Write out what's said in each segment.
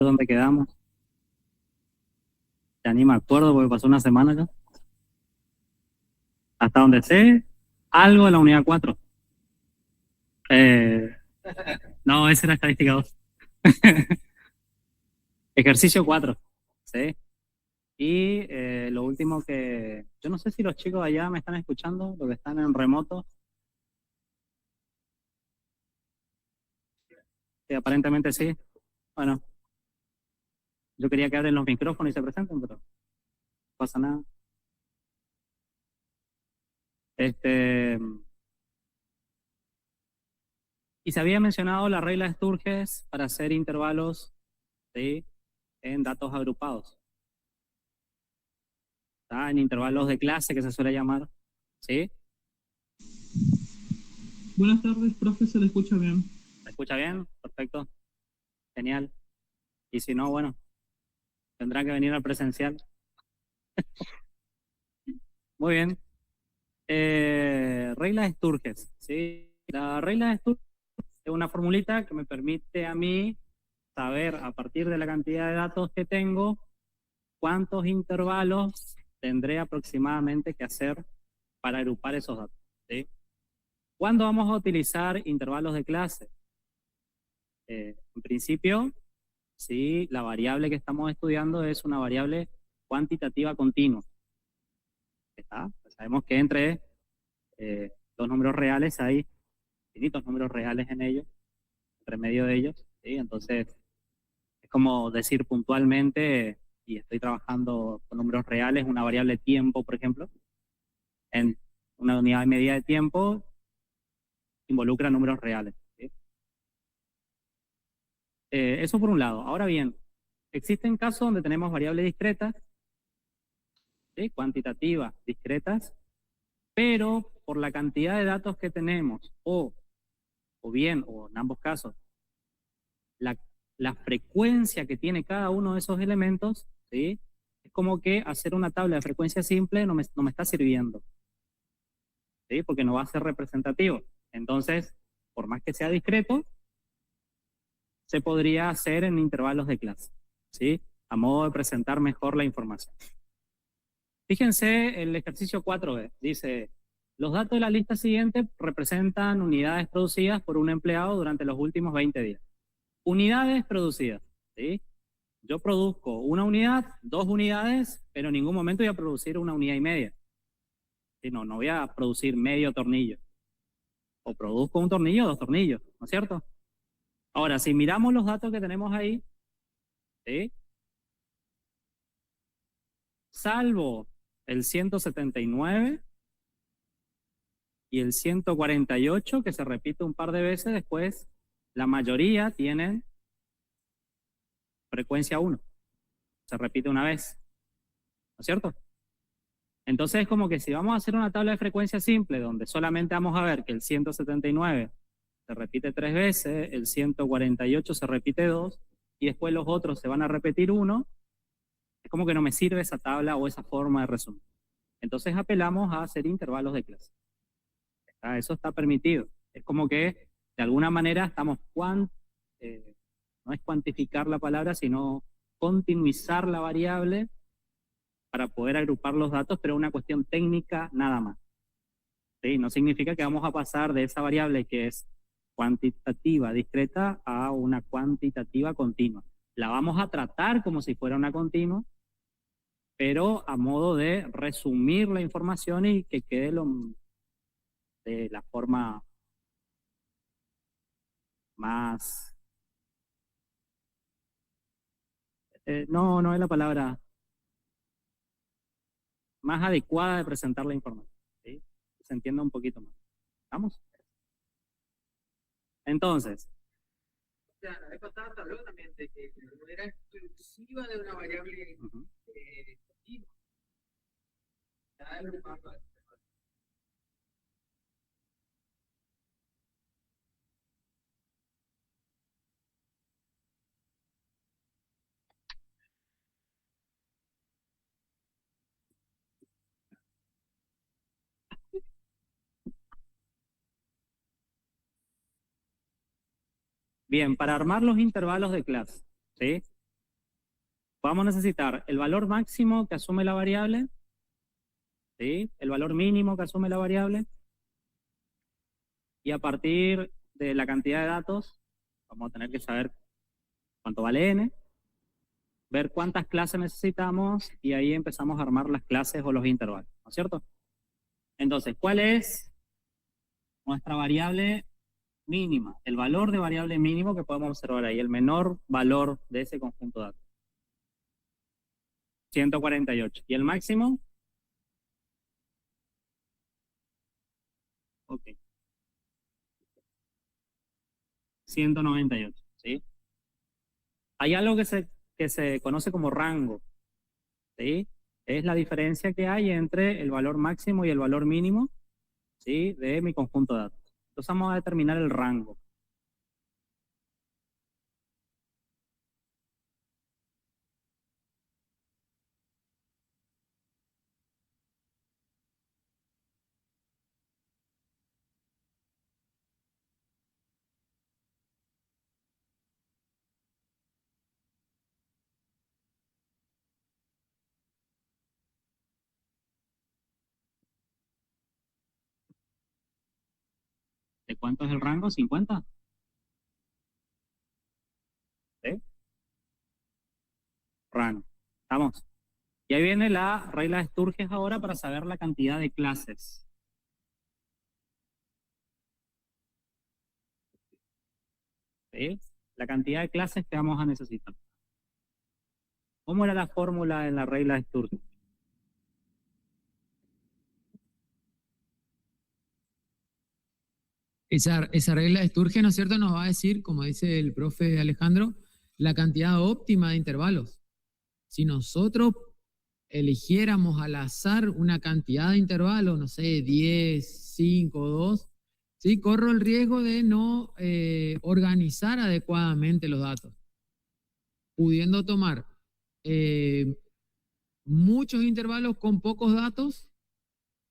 ¿Dónde quedamos? Ya ni me acuerdo porque pasó una semana ya. Hasta donde sé, algo de la unidad 4. Eh, no, esa era estadística 2. Ejercicio 4. ¿Sí? Y lo último que... Yo no sé si los chicos allá me están escuchando, los que están en remoto. Sí, aparentemente sí. Bueno, yo quería que abren los micrófonos y se presenten, pero no pasa nada. Este, y se había mencionado la regla de Sturges para hacer intervalos, ¿sí?, en datos agrupados. ¿Está? En intervalos de clase que se suele llamar. ¿Sí? Buenas tardes, profe, se le escucha bien. ¿Me escucha bien? Perfecto. Genial. Y si no, bueno, tendrá que venir al presencial. Muy bien. Regla de Sturges. ¿Sí? La regla de Sturges es una formulita que me permite a mí saber a partir de la cantidad de datos que tengo cuántos intervalos tendré aproximadamente que hacer para agrupar esos datos. ¿Sí? ¿Cuándo vamos a utilizar intervalos de clase? En principio, sí, la variable que estamos estudiando es una variable cuantitativa continua. ¿Está? Pues sabemos que entre los números reales hay infinitos números reales en ellos, entre medio de ellos. ¿Sí? Entonces, es como decir puntualmente, y estoy trabajando con números reales, una variable tiempo, por ejemplo, en una unidad de medida de tiempo involucra números reales. ¿Sí? Eso por un lado. Ahora bien, existen casos donde tenemos variables discretas, ¿sí?, cuantitativas discretas, pero por la cantidad de datos que tenemos, o bien, o en ambos casos, la, la frecuencia que tiene cada uno de esos elementos, ¿sí?, es como que hacer una tabla de frecuencia simple no me está sirviendo, ¿sí?, porque no va a ser representativo. Entonces, por más que sea discreto, se podría hacer en intervalos de clase, ¿sí?, a modo de presentar mejor la información. Fíjense el ejercicio 4b, dice, los datos de la lista siguiente representan unidades producidas por un empleado durante los últimos 20 días. Unidades producidas, ¿sí? Yo produzco una unidad, 2 unidades, pero en ningún momento voy a producir una unidad y media. ¿Sí? No voy a producir medio tornillo. O produzco un tornillo o 2 tornillos, ¿no es cierto? Ahora, si miramos los datos que tenemos ahí, ¿sí?, salvo el 179 y el 148, que se repite un par de veces, después la mayoría tienen frecuencia 1, se repite una vez, ¿no es cierto? Entonces es como que si vamos a hacer una tabla de frecuencia simple, donde solamente vamos a ver que el 179 se repite 3 veces, el 148 se repite 2, y después los otros se van a repetir 1, es como que no me sirve esa tabla o esa forma de resumir. Entonces apelamos a hacer intervalos de clase. Eso está permitido. Es como que de alguna manera estamos no es cuantificar la palabra, sino continuizar la variable para poder agrupar los datos, pero es una cuestión técnica nada más. ¿Sí? No significa que vamos a pasar de esa variable que es cuantitativa discreta a una cuantitativa continua. La vamos a tratar como si fuera una continua, pero a modo de resumir la información y que quede de la forma más... no es la palabra más adecuada de presentar la información, ¿sí? Se entienda un poquito más. ¿Vamos? Entonces, O sea, la vez pasada te habló también de que no era exclusiva de una variable continua. bien, para armar los intervalos de clase, ¿sí? vamos a necesitar el valor máximo que asume la variable, ¿sí? El valor mínimo que asume la variable, y a partir de la cantidad de datos, vamos a tener que saber cuánto vale n, ver cuántas clases necesitamos, y ahí empezamos a armar las clases o los intervalos, ¿no es cierto? Entonces, ¿cuál es nuestra variable mínima? El valor de variable mínimo que podemos observar ahí, el menor valor de ese conjunto de datos. 148. ¿Y el máximo? Ok. 198, ¿sí? Hay algo que se conoce como rango, ¿sí? Es la diferencia que hay entre el valor máximo y el valor mínimo, ¿sí? De mi conjunto de datos. Entonces vamos a determinar el rango. ¿De cuánto es el rango? ¿50? ¿Sí? Rango. ¿Estamos? Y ahí viene la regla de Sturges ahora para saber la cantidad de clases. ¿Sí? La cantidad de clases que vamos a necesitar. ¿Cómo era la fórmula en la regla de Sturges? Esa regla de Sturgeon, ¿no es cierto?, nos va a decir, como dice el profe Alejandro, la cantidad óptima de intervalos. Si nosotros eligiéramos al azar una cantidad de intervalos, no sé, 10, 5, 2, ¿sí? Corro el riesgo de no organizar adecuadamente los datos, pudiendo tomar muchos intervalos con pocos datos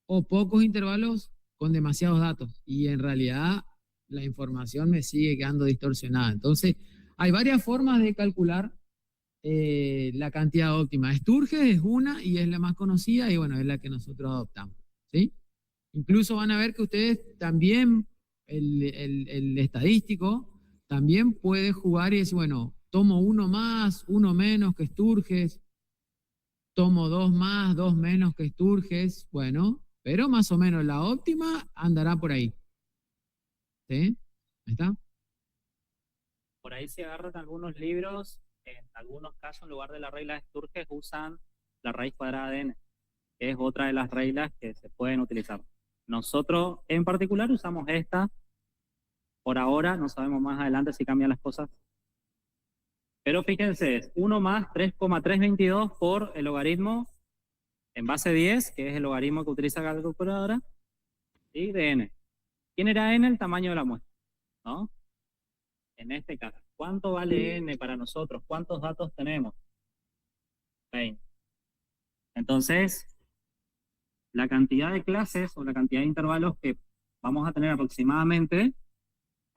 o pocos intervalos con demasiados datos. Y en realidad la información me sigue quedando distorsionada. Entonces, hay varias formas de calcular la cantidad óptima. Sturges es una y es la más conocida y bueno, es la que nosotros adoptamos, ¿sí? Incluso van a ver que ustedes también, el estadístico, también puede jugar y decir, bueno, tomo uno más, uno menos que Sturges, tomo dos más, dos menos que Sturges, bueno, pero más o menos la óptima andará por ahí. ¿Sí? ¿Ahí está? Por ahí se agarran algunos libros, en algunos casos en lugar de la regla de Sturges usan la raíz cuadrada de n, que es otra de las reglas que se pueden utilizar. Nosotros en particular usamos esta, por ahora, no sabemos más adelante si cambian las cosas. Pero fíjense, es 1 más 3,322 por el logaritmo en base 10, que es el logaritmo que utiliza la calculadora, y de n. ¿Quién era n? El tamaño de la muestra, ¿no? En este caso, ¿cuánto vale n para nosotros? ¿Cuántos datos tenemos? 20. Entonces, la cantidad de clases o la cantidad de intervalos que vamos a tener aproximadamente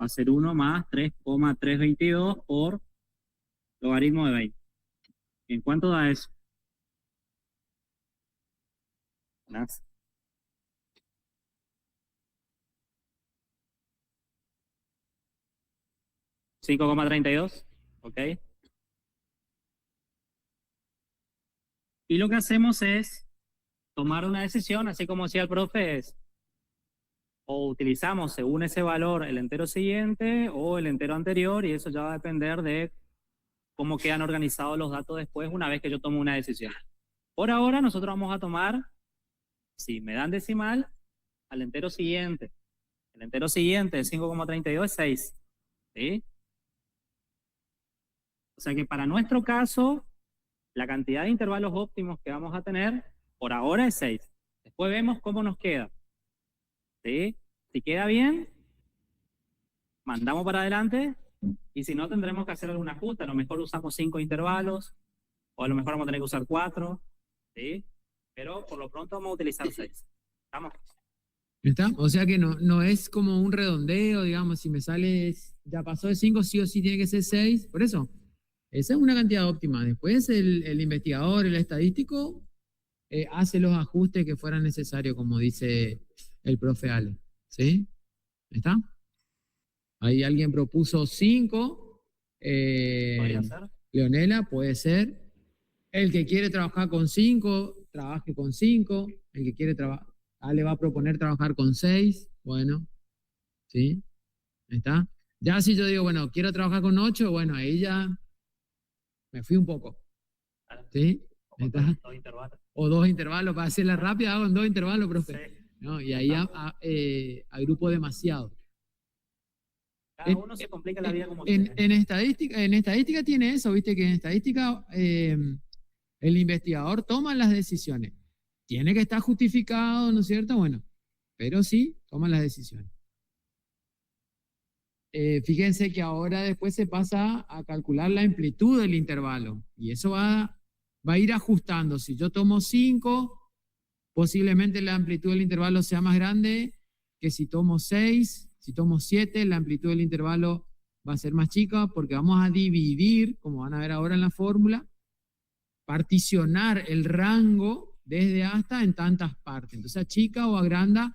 va a ser 1 más 3,322 por logaritmo de 20. ¿En cuánto da eso? Gracias. 5,32, ¿ok? Y lo que hacemos es tomar una decisión, así como decía el profe, es o utilizamos según ese valor el entero siguiente o el entero anterior, y eso ya va a depender de cómo quedan organizados los datos después una vez que yo tomo una decisión. Por ahora nosotros vamos a tomar, si me dan decimal, al entero siguiente. El entero siguiente de 5,32 es 6, ¿sí? O sea que para nuestro caso, la cantidad de intervalos óptimos que vamos a tener por ahora es 6. Después vemos cómo nos queda, ¿sí? Si queda bien, mandamos para adelante, y si no, tendremos que hacer algún ajuste. A lo mejor usamos 5 intervalos, o a lo mejor vamos a tener que usar 4, ¿sí? Pero por lo pronto vamos a utilizar 6. ¿Estamos? ¿Está? O sea que no es como un redondeo, digamos, si me sale, ya pasó de 5, sí o sí tiene que ser 6, por eso. Esa es una cantidad óptima. Después el investigador, el estadístico, hace los ajustes que fueran necesarios, como dice el profe Ale. ¿Sí? ¿Está? Ahí alguien propuso 5. ¿Podría ser? Leonela, puede ser. El que quiere trabajar con 5, trabaje con 5. El que quiere trabajar, Ale va a proponer trabajar con 6. Bueno, ¿sí? ¿Está? Ya si yo digo, bueno, quiero trabajar con 8, bueno, ahí ya me fui un poco. ¿Sí? O con ¿Está? 2 intervalos. O 2 intervalos, para hacerla rápida, hago en 2 intervalos, profe. Sí. ¿No? Y ahí agrupo demasiado. Cada uno se complica la vida como quiere. En estadística tiene eso, viste que en estadística el investigador toma las decisiones. Tiene que estar justificado, ¿no es cierto? Bueno, pero sí toma las decisiones. Fíjense que ahora después se pasa a calcular la amplitud del intervalo y eso va a ir ajustando. Si yo tomo 5, posiblemente la amplitud del intervalo sea más grande que si tomo 6. Si tomo 7, la amplitud del intervalo va a ser más chica porque vamos a dividir, como van a ver ahora en la fórmula, particionar el rango desde hasta en tantas partes. Entonces achica o agranda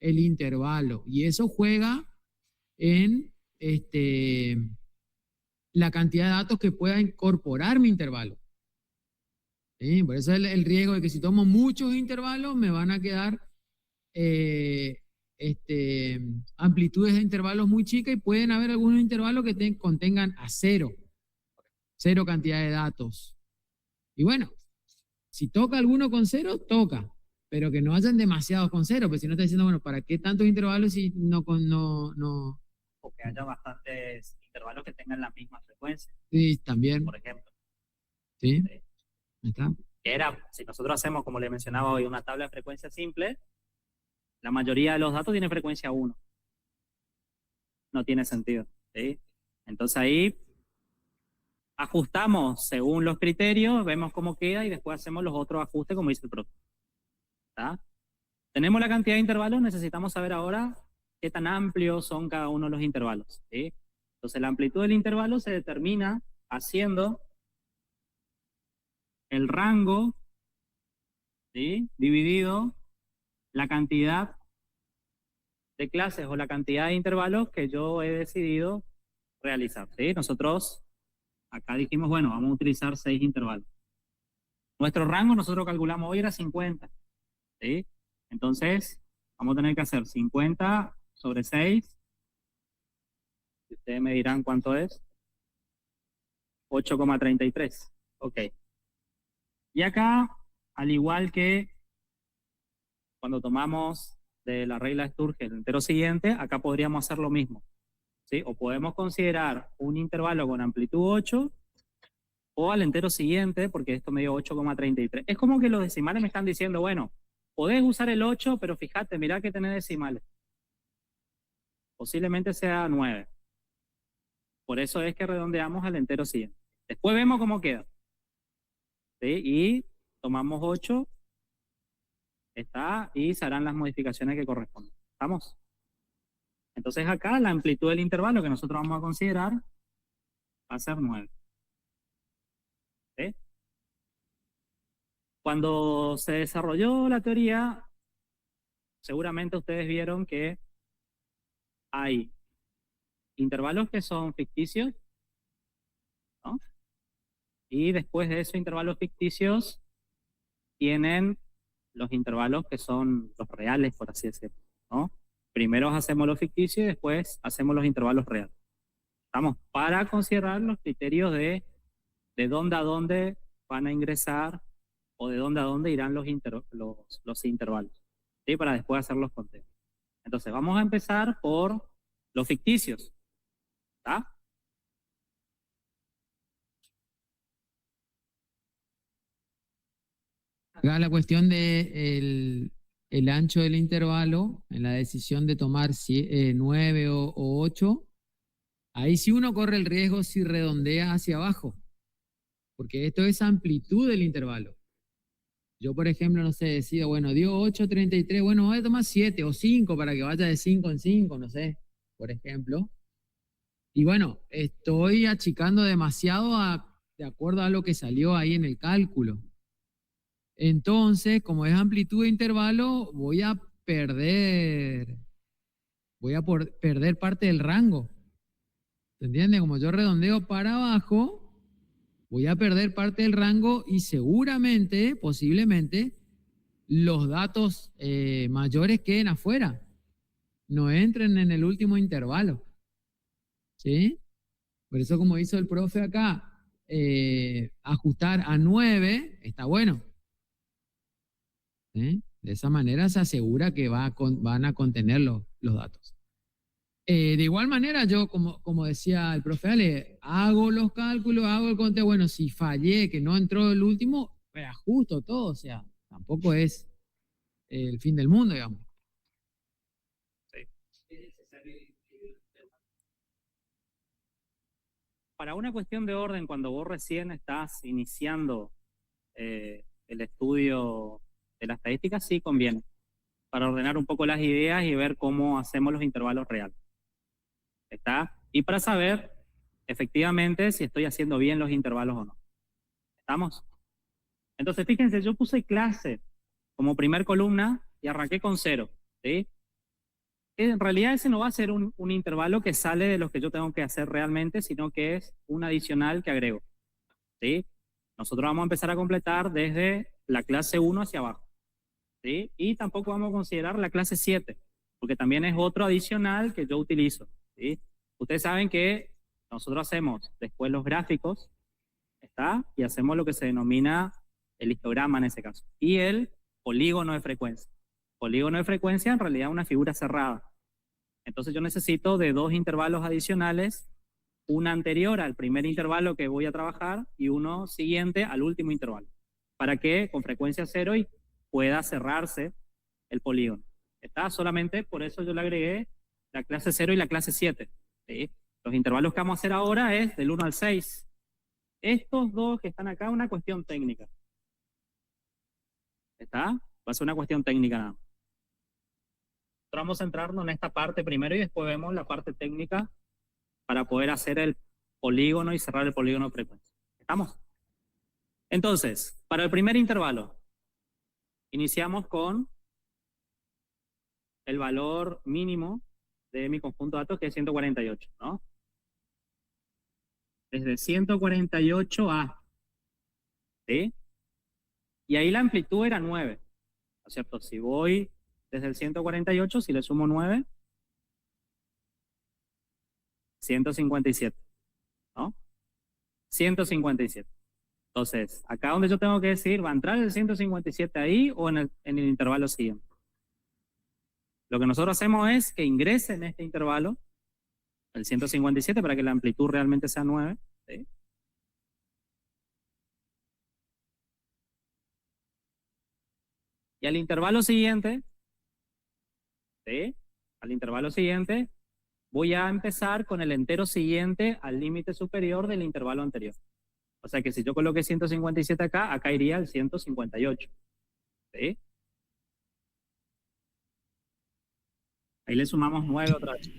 el intervalo y eso juega en la cantidad de datos que pueda incorporar mi intervalo. ¿Sí? Por eso el riesgo de que si tomo muchos intervalos me van a quedar amplitudes de intervalos muy chicas y pueden haber algunos intervalos que contengan a cero cantidad de datos. Y bueno, si toca alguno con 0, toca, pero que no hayan demasiados con 0, porque si no está diciendo, bueno, ¿para qué tantos intervalos si no? O que haya bastantes intervalos que tengan la misma frecuencia. Sí, también. Por ejemplo. Sí. Sí. ¿Está? Si nosotros hacemos, como le mencionaba hoy, una tabla de frecuencia simple, la mayoría de los datos tiene frecuencia 1. No tiene sentido. ¿Sí? Entonces ahí ajustamos según los criterios, vemos cómo queda y después hacemos los otros ajustes como dice el profe. ¿Está? Tenemos la cantidad de intervalos, necesitamos saber ahora qué tan amplios son cada uno de los intervalos. ¿Sí? Entonces la amplitud del intervalo se determina haciendo el rango, ¿sí?, dividido la cantidad de clases o la cantidad de intervalos que yo he decidido realizar. ¿Sí? Nosotros acá dijimos, bueno, vamos a utilizar 6 intervalos. Nuestro rango nosotros calculamos hoy era 50. ¿Sí? Entonces, vamos a tener que hacer 50 sobre 6. Y ustedes me dirán cuánto es. 8,33. Ok. Y acá, al igual que cuando tomamos de la regla de Sturge el entero siguiente, acá podríamos hacer lo mismo. ¿Sí? O podemos considerar un intervalo con amplitud 8 o al entero siguiente, porque esto me dio 8,33. Es como que los decimales me están diciendo, bueno, podés usar el 8, pero fíjate, mirá que tenés decimales. Posiblemente sea 9. Por eso es que redondeamos al entero siguiente. Después vemos cómo queda. ¿Sí? Y tomamos 8, está, y se harán las modificaciones que corresponden. ¿Estamos? Entonces acá la amplitud del intervalo que nosotros vamos a considerar va a ser 9. ¿Sí? Cuando se desarrolló la teoría, seguramente ustedes vieron que hay intervalos que son ficticios, ¿no? Y después de esos intervalos ficticios tienen los intervalos que son los reales, por así decirlo, ¿no? Primero hacemos los ficticios y después hacemos los intervalos reales. ¿Estamos? Para considerar los criterios de dónde a dónde van a ingresar o de dónde a dónde irán los intervalos. ¿Sí? Para después hacer los conteos. Entonces vamos a empezar por los ficticios. ¿Está? Acá la cuestión de el ancho del intervalo, en la decisión de tomar 9 o 8, ahí sí uno corre el riesgo si redondea hacia abajo, porque esto es amplitud del intervalo. Yo, por ejemplo, no sé, decido, bueno, dio 8,33, bueno, voy a tomar 7 o 5 para que vaya de 5 en 5, no sé, por ejemplo. Y bueno, estoy achicando demasiado a de acuerdo a lo que salió ahí en el cálculo. Entonces, como es amplitud de intervalo, voy a perder parte del rango. ¿Se entiende? Como yo redondeo para abajo, voy a perder parte del rango y seguramente, posiblemente, los datos mayores queden afuera. No entren en el último intervalo. ¿Sí? Por eso, como hizo el profe acá, ajustar a 9 está bueno. ¿Sí? De esa manera se asegura que van a contener los datos. De igual manera, yo, como decía el profe Ale, hago los cálculos, hago el conteo. Bueno, si fallé, que no entró el último, pues ajusto todo. O sea, tampoco es el fin del mundo, digamos. Para una cuestión de orden, cuando vos recién estás iniciando el estudio de la estadística, sí conviene, para ordenar un poco las ideas y ver cómo hacemos los intervalos reales. ¿Está? Y para saber efectivamente si estoy haciendo bien los intervalos o no. ¿Estamos? Entonces, fíjense, yo puse clase como primer columna y arranqué con 0, ¿sí? En realidad ese no va a ser un intervalo que sale de los que yo tengo que hacer realmente, sino que es un adicional que agrego, ¿sí? Nosotros vamos a empezar a completar desde la clase 1 hacia abajo, ¿sí? Y tampoco vamos a considerar la clase 7, porque también es otro adicional que yo utilizo, ¿sí? Ustedes saben que nosotros hacemos después los gráficos, ¿está? Y hacemos lo que se denomina el histograma en ese caso. Y el polígono de frecuencia. Polígono de frecuencia en realidad es una figura cerrada. Entonces yo necesito de 2 intervalos adicionales, una anterior al primer intervalo que voy a trabajar y uno siguiente al último intervalo, para que con frecuencia 0 y pueda cerrarse el polígono. Está solamente, por eso yo le agregué la clase 0 y la clase 7. ¿Sí? Los intervalos que vamos a hacer ahora es del 1 al 6. Estos dos que están acá, una cuestión técnica. ¿Está? Va a ser una cuestión técnica nada más. Vamos a centrarnos en esta parte primero y después vemos la parte técnica para poder hacer el polígono y cerrar el polígono de frecuencia. ¿Estamos? Entonces, para el primer intervalo, iniciamos con el valor mínimo de mi conjunto de datos, que es 148, ¿no? Desde 148 a, ¿sí? Y ahí la amplitud era 9, ¿no es cierto? Si voy desde el 148, si le sumo 9, 157, ¿no? 157. Entonces, acá donde yo tengo que decir, ¿va a entrar el 157 ahí o en el intervalo siguiente? Lo que nosotros hacemos es que ingrese en este intervalo el 157 para que la amplitud realmente sea 9, ¿sí? Y al intervalo siguiente, ¿sí? Al intervalo siguiente, voy a empezar con el entero siguiente al límite superior del intervalo anterior. O sea que si yo coloqué 157 acá, acá iría el 158. ¿Sí? Ahí le sumamos 9 otra vez.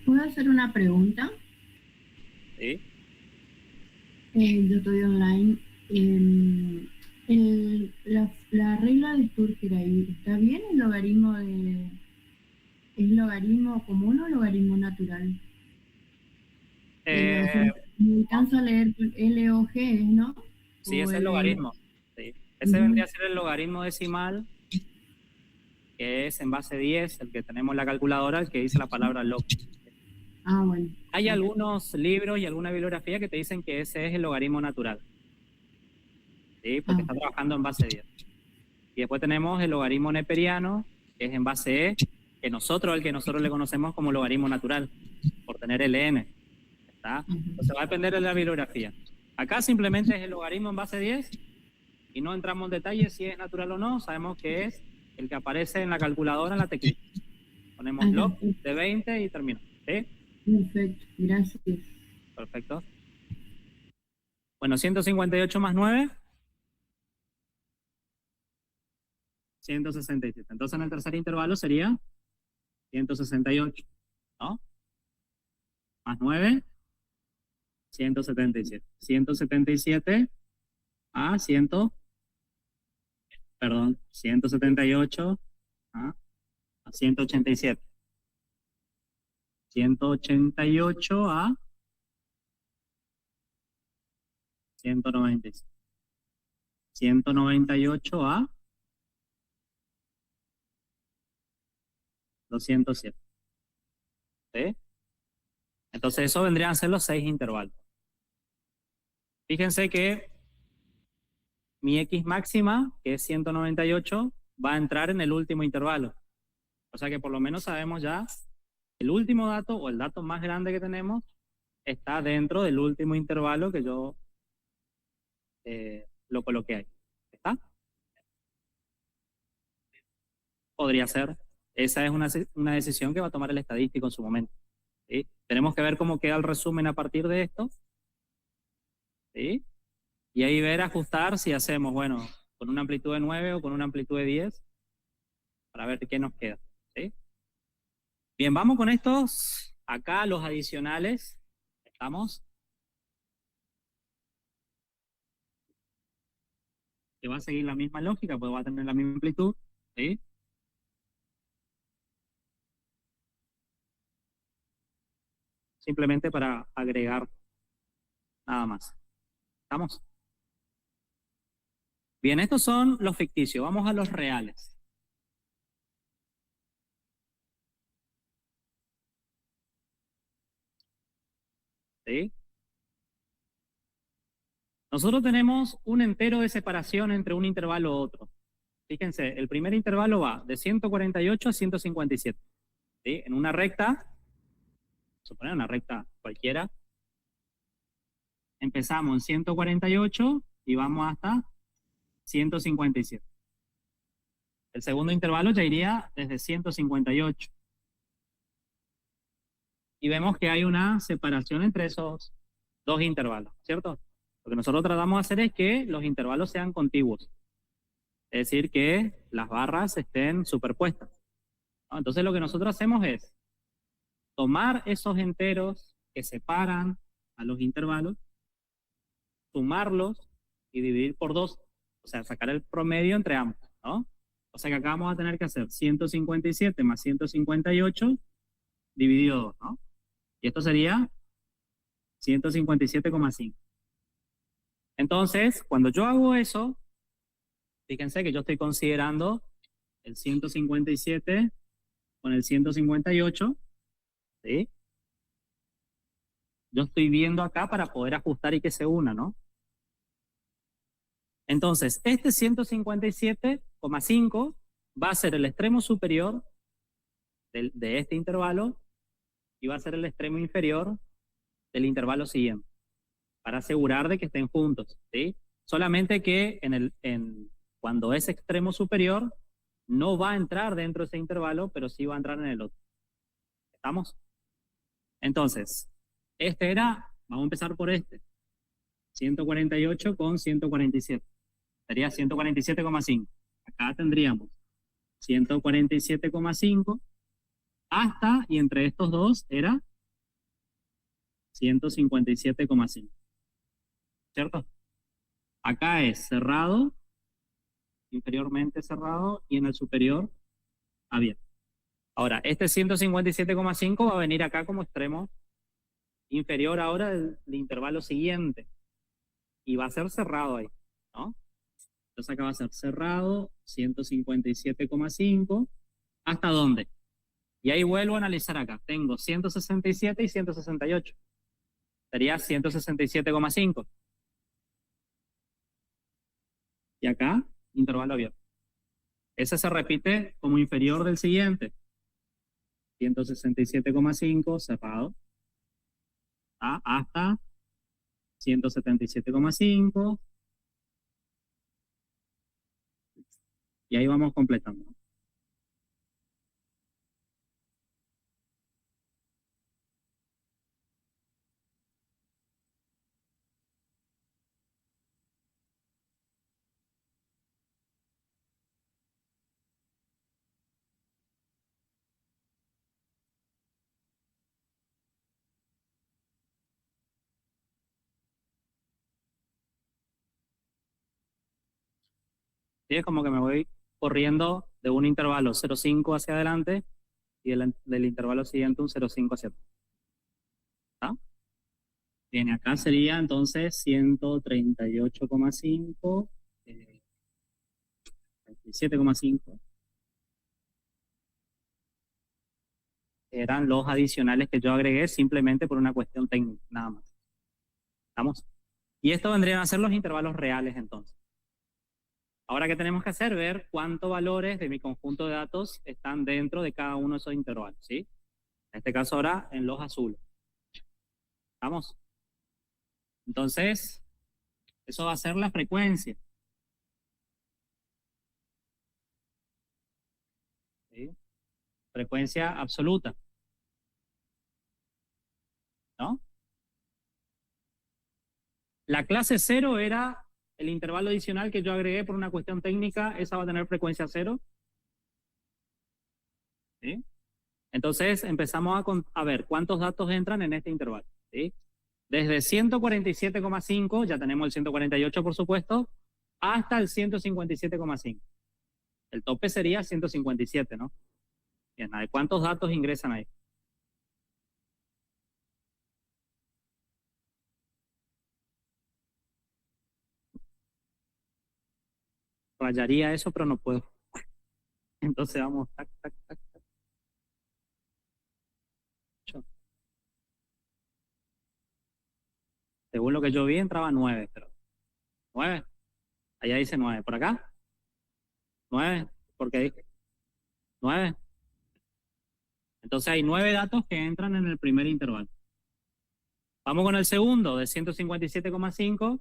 ¿Puedo hacer una pregunta? ¿Sí? Yo estoy online. La regla de Sturger ahí, ¿está bien el logaritmo de... ¿Es logaritmo común o logaritmo natural? Me alcanzo a leer LOG, ¿no? Sí, O ese es el logaritmo. ¿Sí? Ese vendría a ser el logaritmo decimal, que es en base 10, el que tenemos en la calculadora, el que dice la palabra log. Ah, bueno. Hay algunos libros y alguna bibliografía que te dicen que ese es el logaritmo natural. ¿Sí? Porque está trabajando en base 10. Y después tenemos el logaritmo neperiano, que es en base E, que nosotros le conocemos como logaritmo natural, por tener el n. ¿Está? Entonces va a depender de la bibliografía. Acá simplemente es el logaritmo en base 10 y no entramos en detalle si es natural o no, sabemos que es el que aparece en la calculadora en la teclita. Ponemos log de 20 y termina. ¿Sí? Perfecto, gracias. Perfecto. Bueno, 158 más 9. 167. Entonces en el tercer intervalo sería 168, ¿no? Más 9. 177. 177 a 100, perdón, 178 a 187. 188 a 196. 198 a 207. ¿Sí? Entonces eso vendrían a ser los 6 intervalos. Fíjense que mi X máxima, que es 198, va a entrar en el último intervalo. O sea que por lo menos sabemos ya el último dato o el dato más grande que tenemos está dentro del último intervalo que yo lo coloqué ahí. ¿Está? Podría ser. Esa es una decisión que va a tomar el estadístico en su momento. ¿Sí? Tenemos que ver cómo queda el resumen a partir de esto. ¿Sí? Y ahí ver, ajustar si hacemos, bueno, con una amplitud de 9 o con una amplitud de 10, para ver qué nos queda. ¿Sí? Bien, vamos con estos, acá los adicionales. ¿Estamos? Que va a seguir la misma lógica, pues va a tener la misma amplitud. ¿Sí? Simplemente para agregar nada más. ¿Estamos? Bien, estos son los ficticios. Vamos a los reales. ¿Sí? Nosotros tenemos un entero de separación entre un intervalo u otro. Fíjense, el primer intervalo va de 148 a 157. ¿Sí? En una recta, suponer una recta cualquiera, empezamos en 148 y vamos hasta 157. El segundo intervalo ya iría desde 158. Y vemos que hay una separación entre esos dos intervalos, ¿cierto? Lo que nosotros tratamos de hacer es que los intervalos sean contiguos. Es decir, que las barras estén superpuestas, ¿no? Entonces lo que nosotros hacemos es tomar esos enteros que separan a los intervalos, sumarlos y dividir por 2. O sea, sacar el promedio entre ambos, ¿no? O sea que acá vamos a tener que hacer 157 más 158 dividido 2, ¿no? Y esto sería 157,5. Entonces, cuando yo hago eso, fíjense que yo estoy considerando el 157 con el 158, ¿sí? Yo estoy viendo acá para poder ajustar y que se una, ¿no? Entonces, este 157,5 va a ser el extremo superior de este intervalo y va a ser el extremo inferior del intervalo siguiente, para asegurar de que estén juntos, ¿sí? Solamente que cuando es extremo superior, no va a entrar dentro de ese intervalo, pero sí va a entrar en el otro. ¿Estamos? Entonces, vamos a empezar por 148 con 147. Sería 147,5. Acá tendríamos 147,5 hasta, y entre estos dos era 157,5. ¿Cierto? Acá es cerrado, inferiormente cerrado, y en el superior abierto. Ahora, este 157,5 va a venir acá como extremo inferior ahora del intervalo siguiente, y va a ser cerrado ahí, ¿no? Entonces acá va a ser cerrado, 157,5, ¿hasta dónde? Y ahí vuelvo a analizar acá. Tengo 167 y 168. Sería 167,5. Y acá, intervalo abierto. Ese se repite como inferior del siguiente. 167,5 cerrado. Hasta 177,5. Y ahí vamos completando. ¿Sí? Es como que me voy corriendo de un intervalo 0,5 hacia adelante y del intervalo siguiente un 0,5 hacia atrás. ¿Está? Bien, acá sería entonces 138,5, 27,5. Eran los adicionales que yo agregué simplemente por una cuestión técnica, nada más. ¿Estamos? Y esto vendrían a ser los intervalos reales entonces. Ahora, ¿qué tenemos que hacer? Ver cuántos valores de mi conjunto de datos están dentro de cada uno de esos intervalos, ¿sí? En este caso ahora en los azules. ¿Estamos? Entonces, eso va a ser la frecuencia. ¿Sí? Frecuencia absoluta. ¿No? La clase 0 era el intervalo adicional que yo agregué por una cuestión técnica, esa va a tener frecuencia 0. ¿Sí? Entonces empezamos a ver cuántos datos entran en este intervalo. ¿Sí? Desde 147,5, ya tenemos el 148 por supuesto, hasta el 157,5. El tope sería 157, ¿no? Bien, a ver, ¿cuántos datos ingresan ahí? Rayaría eso, pero no puedo. Entonces vamos, tac, tac, tac, tac. Según lo que yo vi, entraba 9, pero 9. Allá dice 9. ¿Por acá? 9. ¿Por qué dije? 9. Entonces hay 9 datos que entran en el primer intervalo. Vamos con el segundo, de 157,5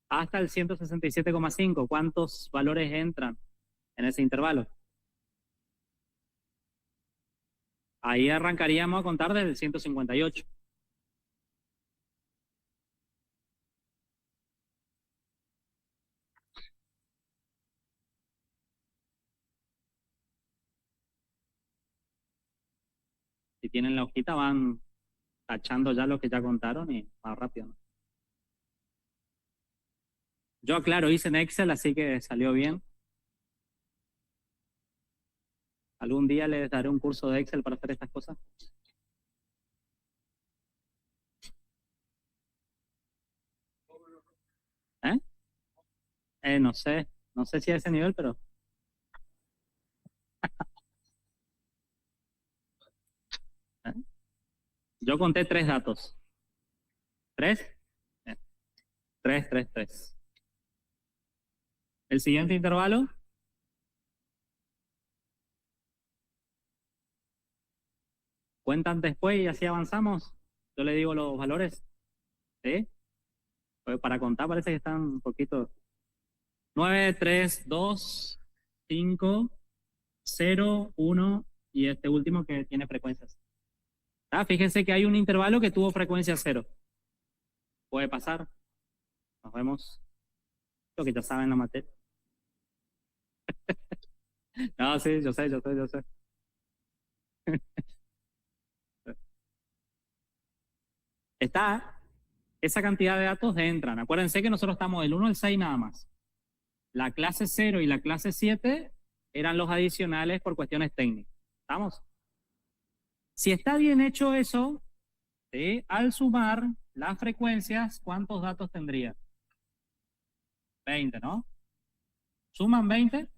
hasta el 167,5. ¿Cuántos valores entran en ese intervalo? Ahí arrancaríamos a contar desde el 158. Si tienen la hojita van tachando ya lo que ya contaron y más rápido, ¿no? Yo, claro, hice en Excel, así que salió bien. Algún día les daré un curso de Excel para hacer estas cosas. No sé si a ese nivel, pero... ¿Eh? Yo conté 3 datos. ¿3? 3, 3, 3. El siguiente intervalo. Cuentan después y así avanzamos. Yo le digo los valores. ¿Sí? Pues para contar parece que están un poquito... 9, 3, 2, 5, 0, 1 y este último que tiene frecuencias. Fíjense que hay un intervalo que tuvo frecuencia 0. Puede pasar. Nos vemos. Lo que ya saben la materia. No, sí, yo sé. Está esa cantidad de datos entran. Acuérdense que nosotros estamos del 1 al 6 nada más. La clase 0 y la clase 7 eran los adicionales por cuestiones técnicas. ¿Estamos? Si está bien hecho eso, ¿sí? Al sumar las frecuencias, ¿cuántos datos tendría? 20, ¿no? ¿Suman 20?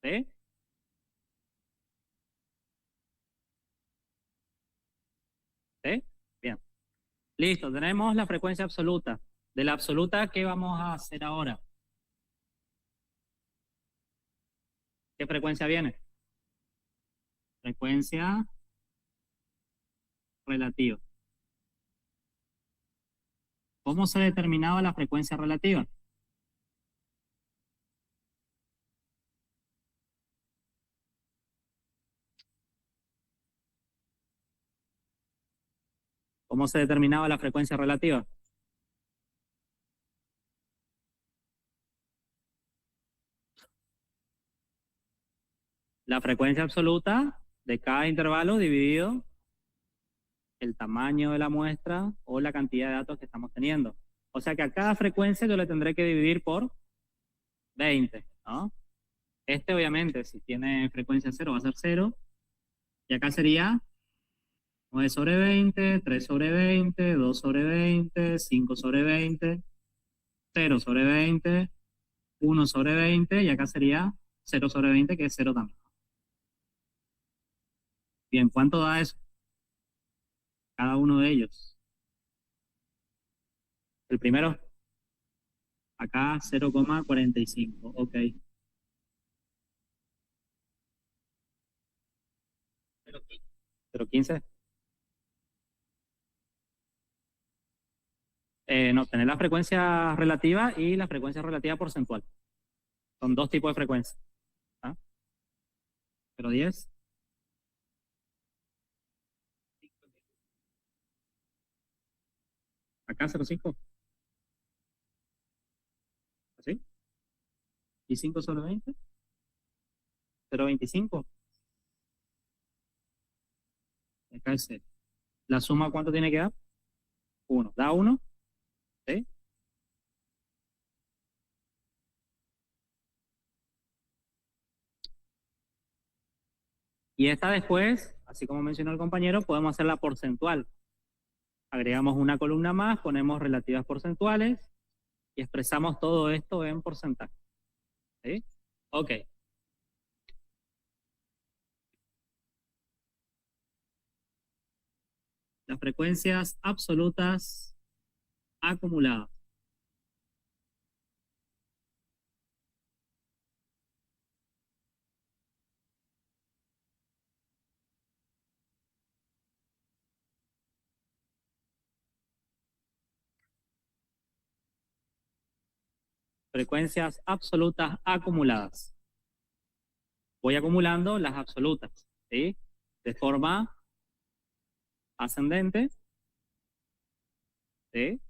¿Sí? ¿Sí? Bien. Listo, tenemos la frecuencia absoluta. De la absoluta, ¿qué vamos a hacer ahora? ¿Qué frecuencia viene? Frecuencia relativa. ¿Cómo se determinaba la frecuencia relativa? ¿Cómo se determinaba la frecuencia relativa? La frecuencia absoluta de cada intervalo dividido el tamaño de la muestra o la cantidad de datos que estamos teniendo. O sea que a cada frecuencia yo le tendré que dividir por 20, ¿no? Este obviamente, si tiene frecuencia 0, va a ser 0. Y acá sería 9 sobre 20, 3 sobre 20, 2 sobre 20, 5 sobre 20, 0 sobre 20, 1 sobre 20, y acá sería 0 sobre 20, que es 0 también. Bien, ¿cuánto da eso? Cada uno de ellos. El primero, acá 0,45, ok. 0,15. No, tener la frecuencia relativa y la frecuencia relativa porcentual. Son dos tipos de frecuencia. ¿Ah? 0,10. Acá 0,5. ¿Así? ¿Y 5 sobre 20? 0,25. Acá es 0. ¿La suma cuánto tiene que dar? 1. ¿Da 1? ¿Sí? Y esta después, así como mencionó el compañero, podemos hacerla porcentual. Agregamos una columna más, ponemos relativas porcentuales y expresamos todo esto en porcentaje. ¿Sí? Ok. Las frecuencias absolutas acumuladas. Frecuencias absolutas acumuladas. Voy acumulando las absolutas, ¿sí? De forma ascendente, ¿sí?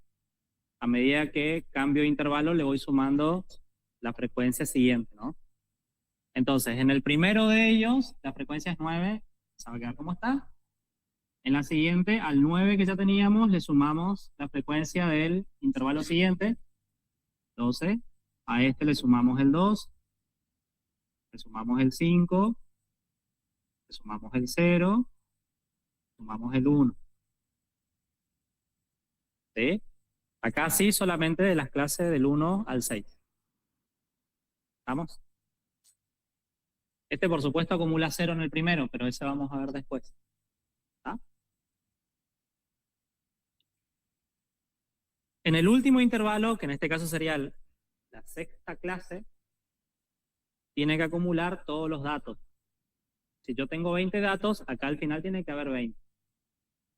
A medida que cambio de intervalo le voy sumando la frecuencia siguiente, ¿no? Entonces, en el primero de ellos, la frecuencia es 9, se va a quedar como está. En la siguiente, al 9 que ya teníamos, le sumamos la frecuencia del intervalo siguiente, 12. A este le sumamos el 2, le sumamos el 5, le sumamos el 0, sumamos el 1. ¿Sí? Acá sí solamente de las clases del 1 al 6. ¿Estamos? Este por supuesto acumula 0 en el primero, pero ese vamos a ver después. ¿Ah? En el último intervalo, que en este caso sería la sexta clase, tiene que acumular todos los datos. Si yo tengo 20 datos, acá al final tiene que haber 20.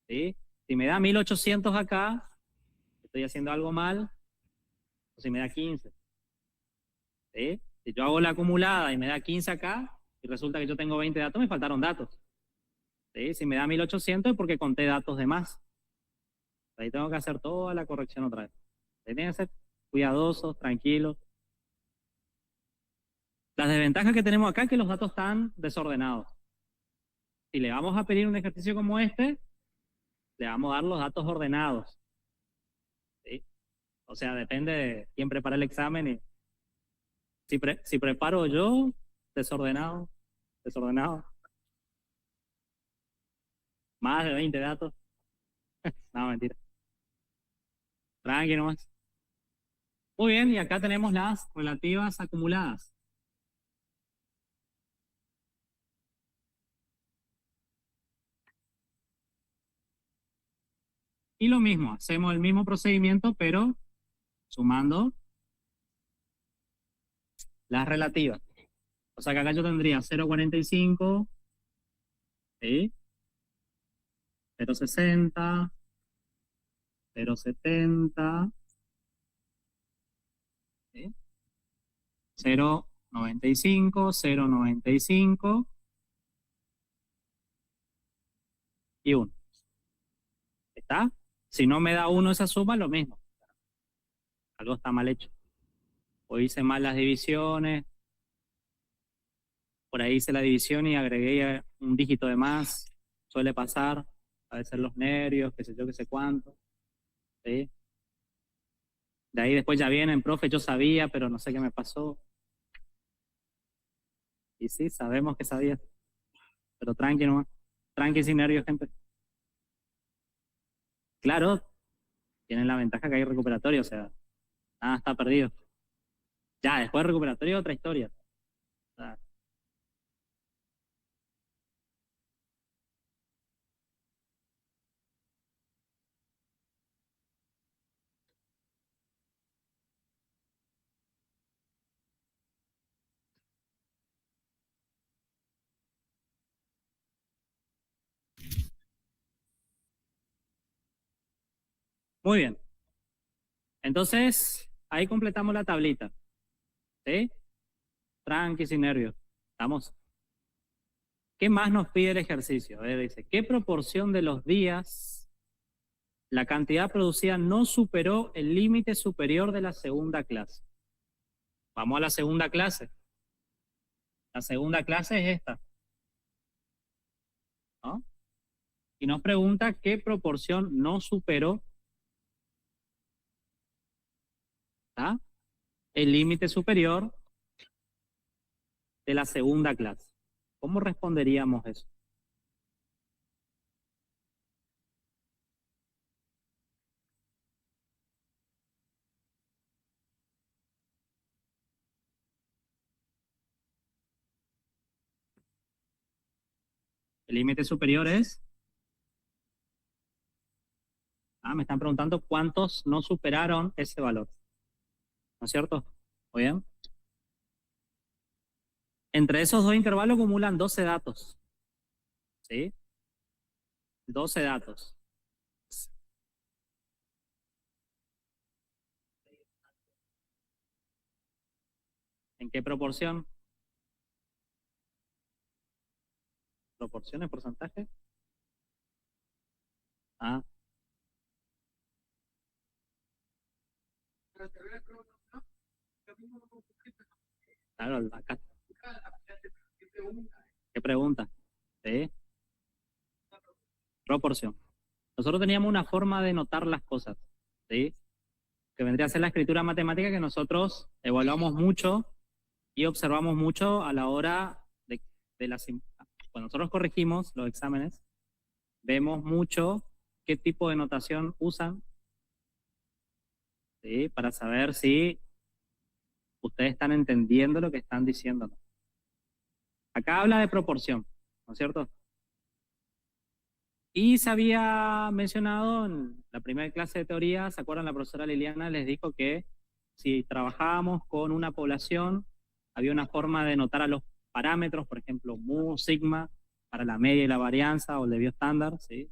¿Sí? Si me da 1800 acá, estoy haciendo algo mal, o si me da 15. ¿Sí? Si yo hago la acumulada y me da 15 acá, y resulta que yo tengo 20 datos, me faltaron datos. ¿Sí? Si me da 1800 es porque conté datos de más. Ahí tengo que hacer toda la corrección otra vez. Ahí tienen que ser cuidadosos, tranquilos. Las desventajas que tenemos acá es que los datos están desordenados. Si le vamos a pedir un ejercicio como este, le vamos a dar los datos ordenados. ¿Sí? O sea, depende de quién prepara el examen. Y si preparo yo, desordenado. Más de 20 datos. No, mentira. Tranqui nomás. Muy bien, y acá tenemos las relativas acumuladas. Y lo mismo, hacemos el mismo procedimiento, pero sumando las relativas. O sea que acá yo tendría 0,45, ¿sí? 0,60, 0,70, ¿sí? 0,95, 0,95 y 1. ¿Está? Si no me da 1 esa suma, lo mismo. Algo está mal hecho. O hice mal las divisiones. Por ahí hice la división y agregué un dígito de más. Suele pasar. A veces los nervios, qué sé yo, qué sé cuánto. ¿Sí? De ahí después ya vienen, profe, yo sabía, pero no sé qué me pasó. Y sí, sabemos que sabía. Pero tranqui nomás. Tranqui sin nervios, gente. Claro, tienen la ventaja que hay recuperatorio, o sea, nada está perdido. Ya, después de recuperatorio, otra historia. O sea, muy bien. Entonces, ahí completamos la tablita. ¿Sí? Tranqui, sin nervios. ¿Estamos? ¿Qué más nos pide el ejercicio? A ver, dice, ¿qué proporción de los días la cantidad producida no superó el límite superior de la segunda clase? Vamos a la segunda clase. La segunda clase es esta, ¿no? Y nos pregunta qué proporción no superó, ¿ah?, el límite superior de la segunda clase. ¿Cómo responderíamos eso? El límite superior es... me están preguntando cuántos no superaron ese valor. ¿No es cierto? ¿Muy bien? Entre esos dos intervalos acumulan 12 datos. ¿Sí? 12 datos. ¿En qué proporción? ¿Proporciones, porcentaje? Ah, claro, acá. ¿Qué pregunta? ¿Sí? Proporción. Nosotros teníamos una forma de notar las cosas, ¿sí? Que vendría a ser la escritura matemática que nosotros evaluamos mucho y observamos mucho a la hora de las... Cuando nosotros corregimos los exámenes, vemos mucho qué tipo de notación usan, ¿sí? Para saber si ustedes están entendiendo lo que están diciendo. Acá habla de proporción, ¿no es cierto? Y se había mencionado en la primera clase de teoría, ¿se acuerdan? La profesora Liliana les dijo que si trabajábamos con una población, había una forma de notar a los parámetros, por ejemplo, mu, sigma, para la media y la varianza o el desvío estándar, ¿sí?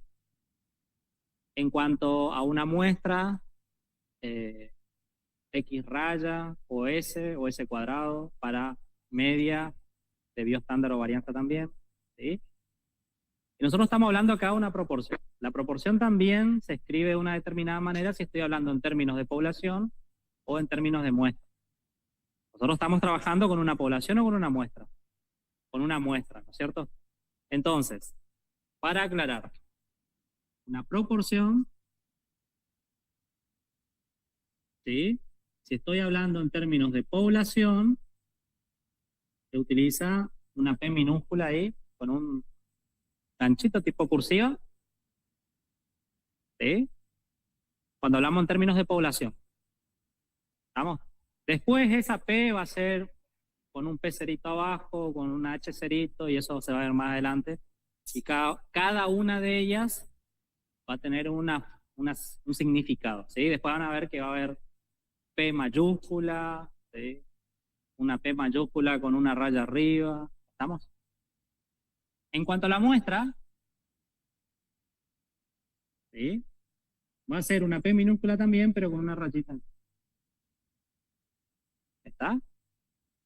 En cuanto a una muestra, X raya o S cuadrado para media, desvío estándar o varianza también, ¿sí? Y nosotros estamos hablando acá de una proporción. La proporción también se escribe de una determinada manera si estoy hablando en términos de población o en términos de muestra. Nosotros estamos trabajando con una población o con una muestra. Con una muestra, ¿no es cierto? Entonces, para aclarar, una proporción, ¿sí? Si estoy hablando en términos de población, se utiliza una P minúscula ahí con un ganchito tipo cursiva, ¿sí? Cuando hablamos en términos de población. ¿Estamos? Después esa P va a ser con un P cerito abajo, con un H cerito, y eso se va a ver más adelante. Y cada una de ellas va a tener un significado, ¿sí? Después van a ver que va a haber P mayúscula, ¿sí? Una P mayúscula con una raya arriba. ¿Estamos? En cuanto a la muestra, ¿sí?, va a ser una P minúscula también, pero con una rayita. ¿Está?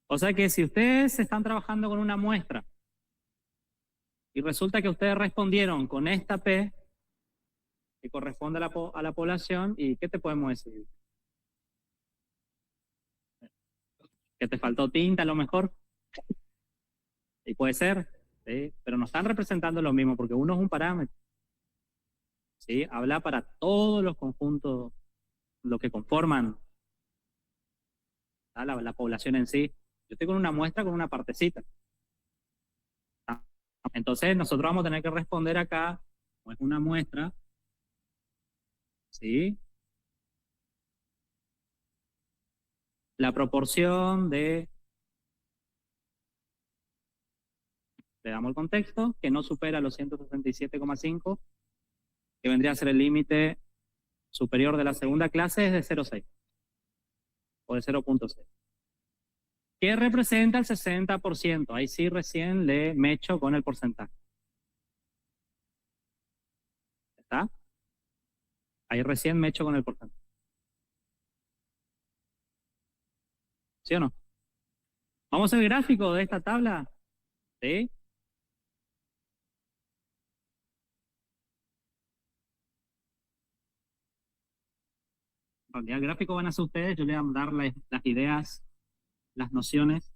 O sea que si ustedes están trabajando con una muestra y resulta que ustedes respondieron con esta P que corresponde a la población, ¿y qué te podemos decir? Que te faltó tinta a lo mejor. Y puede ser, ¿sí? Pero no están representando lo mismo porque uno es un parámetro, ¿sí? Habla para todos los conjuntos, lo que conforman la población en sí. Yo estoy con una muestra con una partecita. Entonces nosotros vamos a tener que responder acá, como es una muestra, ¿sí? La proporción de, le damos el contexto, que no supera los 167,5, que vendría a ser el límite superior de la segunda clase, es de 0,6 o de 0,6. Que representa el 60%. Ahí sí recién le mecho con el porcentaje. ¿Está? Ahí recién mecho con el porcentaje. ¿Sí o no? Vamos al gráfico de esta tabla. ¿Sí? En realidad el gráfico van a ser ustedes, yo les voy a dar las ideas, las nociones,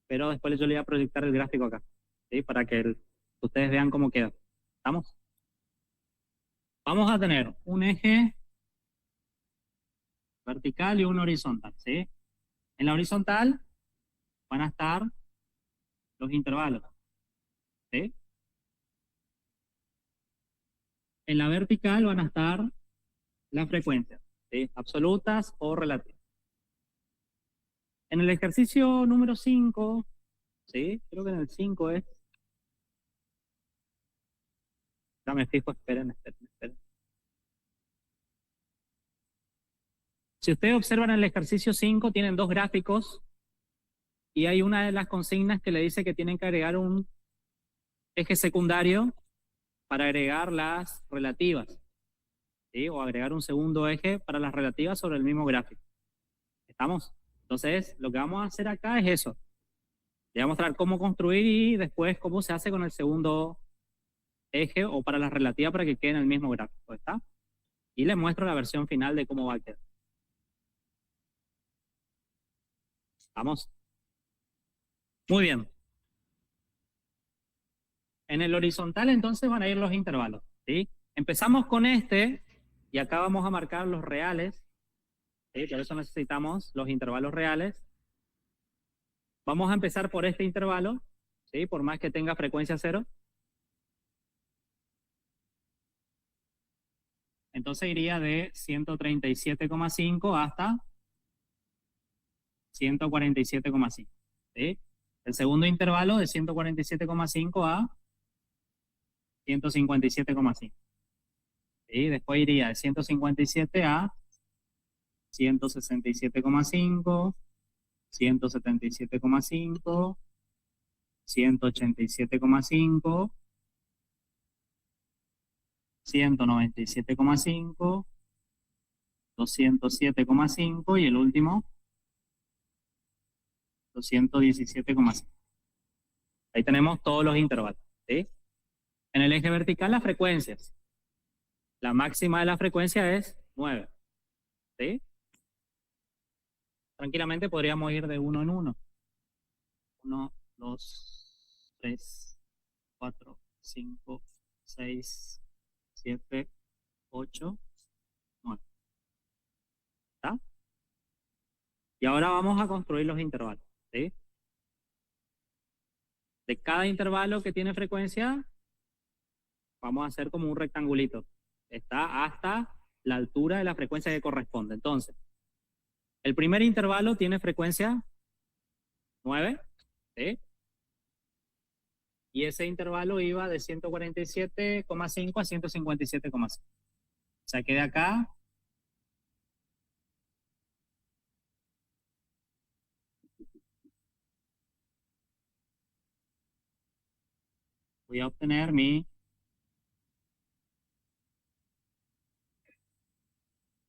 pero después yo les voy a proyectar el gráfico acá, ¿sí? Para que ustedes vean cómo queda. ¿Estamos? Vamos a tener un eje vertical y uno horizontal, ¿sí? En la horizontal van a estar los intervalos, ¿sí? En la vertical van a estar las frecuencias, ¿sí? Absolutas o relativas. En el ejercicio número 5, ¿sí? Creo que en el 5 es... Ya me fijo, esperen. Si ustedes observan en el ejercicio 5, tienen dos gráficos y hay una de las consignas que le dice que tienen que agregar un eje secundario para agregar las relativas, ¿sí? O agregar un segundo eje para las relativas sobre el mismo gráfico. ¿Estamos? Entonces, lo que vamos a hacer acá es eso. Le voy a mostrar cómo construir y después cómo se hace con el segundo eje o para las relativas para que quede en el mismo gráfico. ¿Está? Y les muestro la versión final de cómo va a quedar. ¿Vamos? Muy bien. En el horizontal entonces van a ir los intervalos, ¿sí? Empezamos con este y acá vamos a marcar los reales, ¿sí? Por eso necesitamos los intervalos reales. Vamos a empezar por este intervalo, ¿sí? Por más que tenga frecuencia 0. Entonces iría de 137,5 hasta 147,5, ¿sí? El segundo intervalo de 147,5 a 157,5. ¿Sí? Después iría de 157 a 167,5, 177,5, 187,5, 197,5, 207,5 y el último 217,5. Ahí tenemos todos los intervalos, ¿sí? En el eje vertical las frecuencias. La máxima de la frecuencia es 9, ¿sí? Tranquilamente podríamos ir de uno en uno. 1, 2, 3, 4, 5, 6, 7, 8, 9. ¿Está? Y ahora vamos a construir los intervalos, ¿sí? De cada intervalo que tiene frecuencia, vamos a hacer como un rectangulito. Está hasta la altura de la frecuencia que corresponde. Entonces, el primer intervalo tiene frecuencia 9, ¿sí? Y ese intervalo iba de 147,5 a 157,5. O sea que de acá voy a obtener mi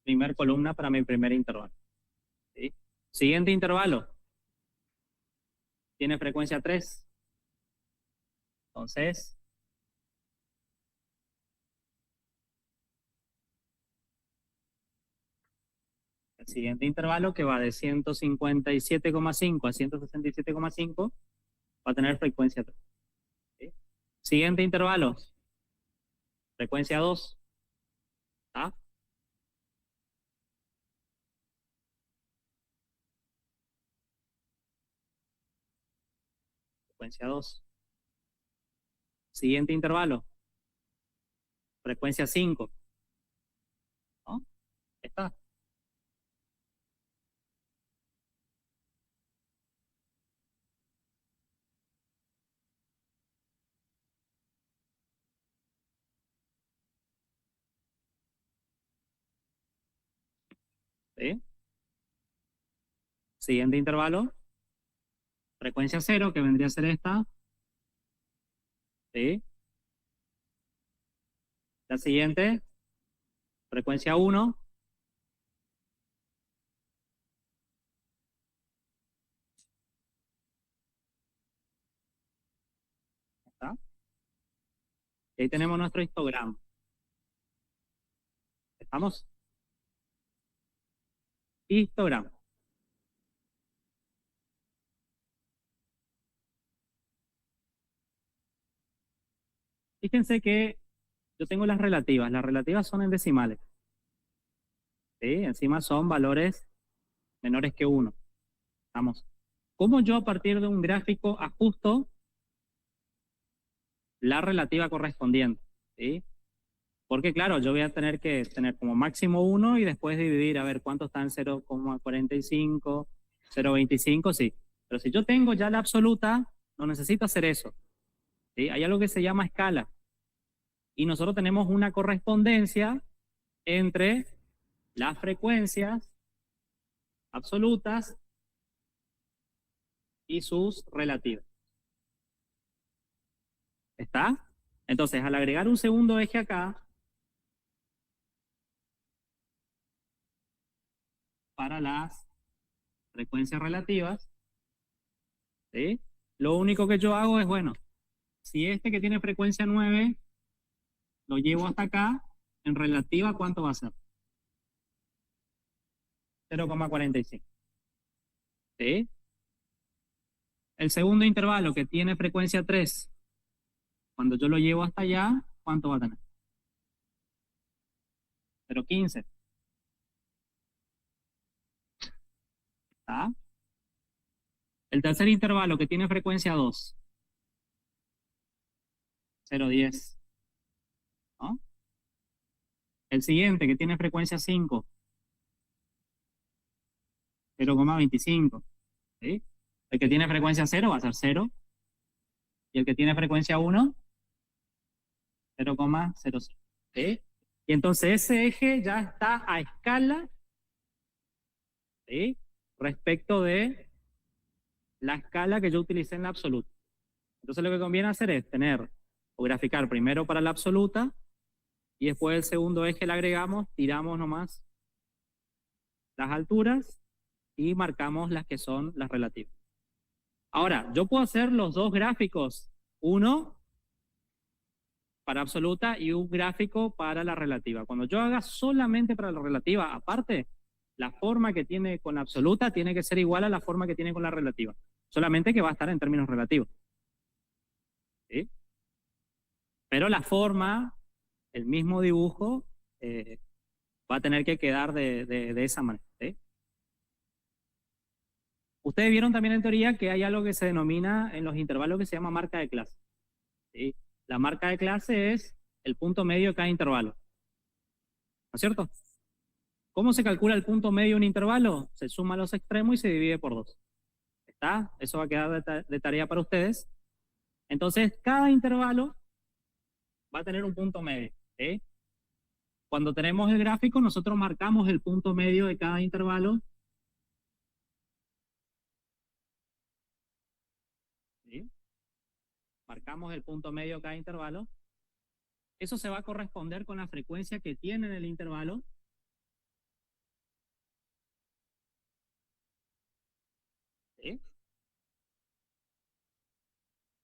primer columna para mi primer intervalo, ¿sí? Siguiente intervalo tiene frecuencia 3. Entonces, el siguiente intervalo que va de 157,5 a 167,5 va a tener frecuencia 3. ¿Sí? Siguiente intervalo, frecuencia 2. ¿Está? Frecuencia 2. Siguiente intervalo. Frecuencia 5. ¿No? Está. ¿Sí? Siguiente intervalo. Frecuencia 0, que vendría a ser esta. ¿Sí? La siguiente. Frecuencia 1. ¿Está? Y ahí tenemos nuestro histograma. ¿Estamos? Histograma. Fíjense que yo tengo las relativas. Las relativas son en decimales. ¿Sí? Encima son valores menores que 1. ¿Estamos? ¿Cómo yo a partir de un gráfico ajusto la relativa correspondiente? ¿Sí? Porque claro, yo voy a tener que tener como máximo 1 y después dividir a ver cuánto está en 0,45, 0,25, sí. Pero si yo tengo ya la absoluta, no necesito hacer eso. ¿Sí? Hay algo que se llama escala. Y nosotros tenemos una correspondencia entre las frecuencias absolutas y sus relativas. ¿Está? Entonces, al agregar un segundo eje acá, para las frecuencias relativas, ¿sí? Lo único que yo hago es, bueno, si este que tiene frecuencia 9 lo llevo hasta acá, en relativa, ¿cuánto va a ser? 0,45. ¿Sí? El segundo intervalo que tiene frecuencia 3, cuando yo lo llevo hasta allá, ¿cuánto va a tener? 0,15. ¿Está? El tercer intervalo que tiene frecuencia 2, 0,10. ¿No? El siguiente que tiene frecuencia 5, 0,25. ¿Sí? El que tiene frecuencia 0 va a ser 0. Y el que tiene frecuencia 1, 0,05. ¿Sí? Y entonces ese eje ya está a escala, ¿sí? Respecto de la escala que yo utilicé en la absoluta. Entonces lo que conviene hacer es tener o graficar primero para la absoluta y después el segundo eje le agregamos, tiramos nomás las alturas y marcamos las que son las relativas. Ahora, yo puedo hacer los dos gráficos, uno para absoluta y un gráfico para la relativa. Cuando yo haga solamente para la relativa, aparte, la forma que tiene con la absoluta tiene que ser igual a la forma que tiene con la relativa. Solamente que va a estar en términos relativos. ¿Sí? Pero la forma, el mismo dibujo, va a tener que quedar de esa manera. ¿Sí? Ustedes vieron también en teoría que hay algo que se denomina en los intervalos que se llama marca de clase. ¿Sí? La marca de clase es el punto medio de cada intervalo. ¿No es cierto? ¿Cómo se calcula el punto medio de un intervalo? Se suma los extremos y se divide por 2. ¿Está? Eso va a quedar de tarea para ustedes. Entonces, cada intervalo va a tener un punto medio. ¿Sí? Cuando tenemos el gráfico, nosotros marcamos el punto medio de cada intervalo. ¿Sí? Marcamos el punto medio de cada intervalo. Eso se va a corresponder con la frecuencia que tiene en el intervalo. ¿Sí?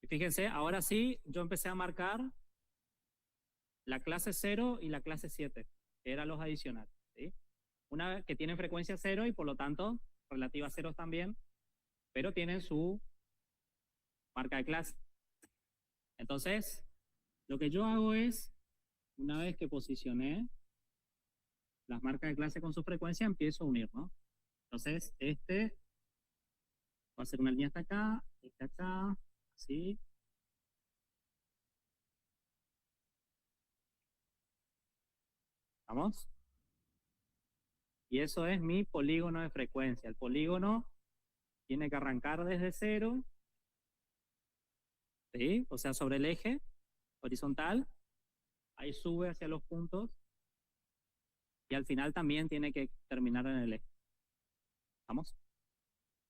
Y fíjense, ahora sí, yo empecé a marcar la clase 0 y la clase 7, que eran los adicionales. ¿Sí? Una que tienen frecuencia 0 y por lo tanto relativa a 0 también, pero tienen su marca de clase. Entonces, lo que yo hago es, una vez que posicioné las marcas de clase con su frecuencia, empiezo a unir, ¿no? Entonces, este va a ser una línea hasta acá, así, ¿Vamos? Y eso es mi polígono de frecuencia. El polígono tiene que arrancar desde cero, ¿sí? O sea, sobre el eje horizontal, ahí sube hacia los puntos, y al final también tiene que terminar en el eje. ¿Vamos?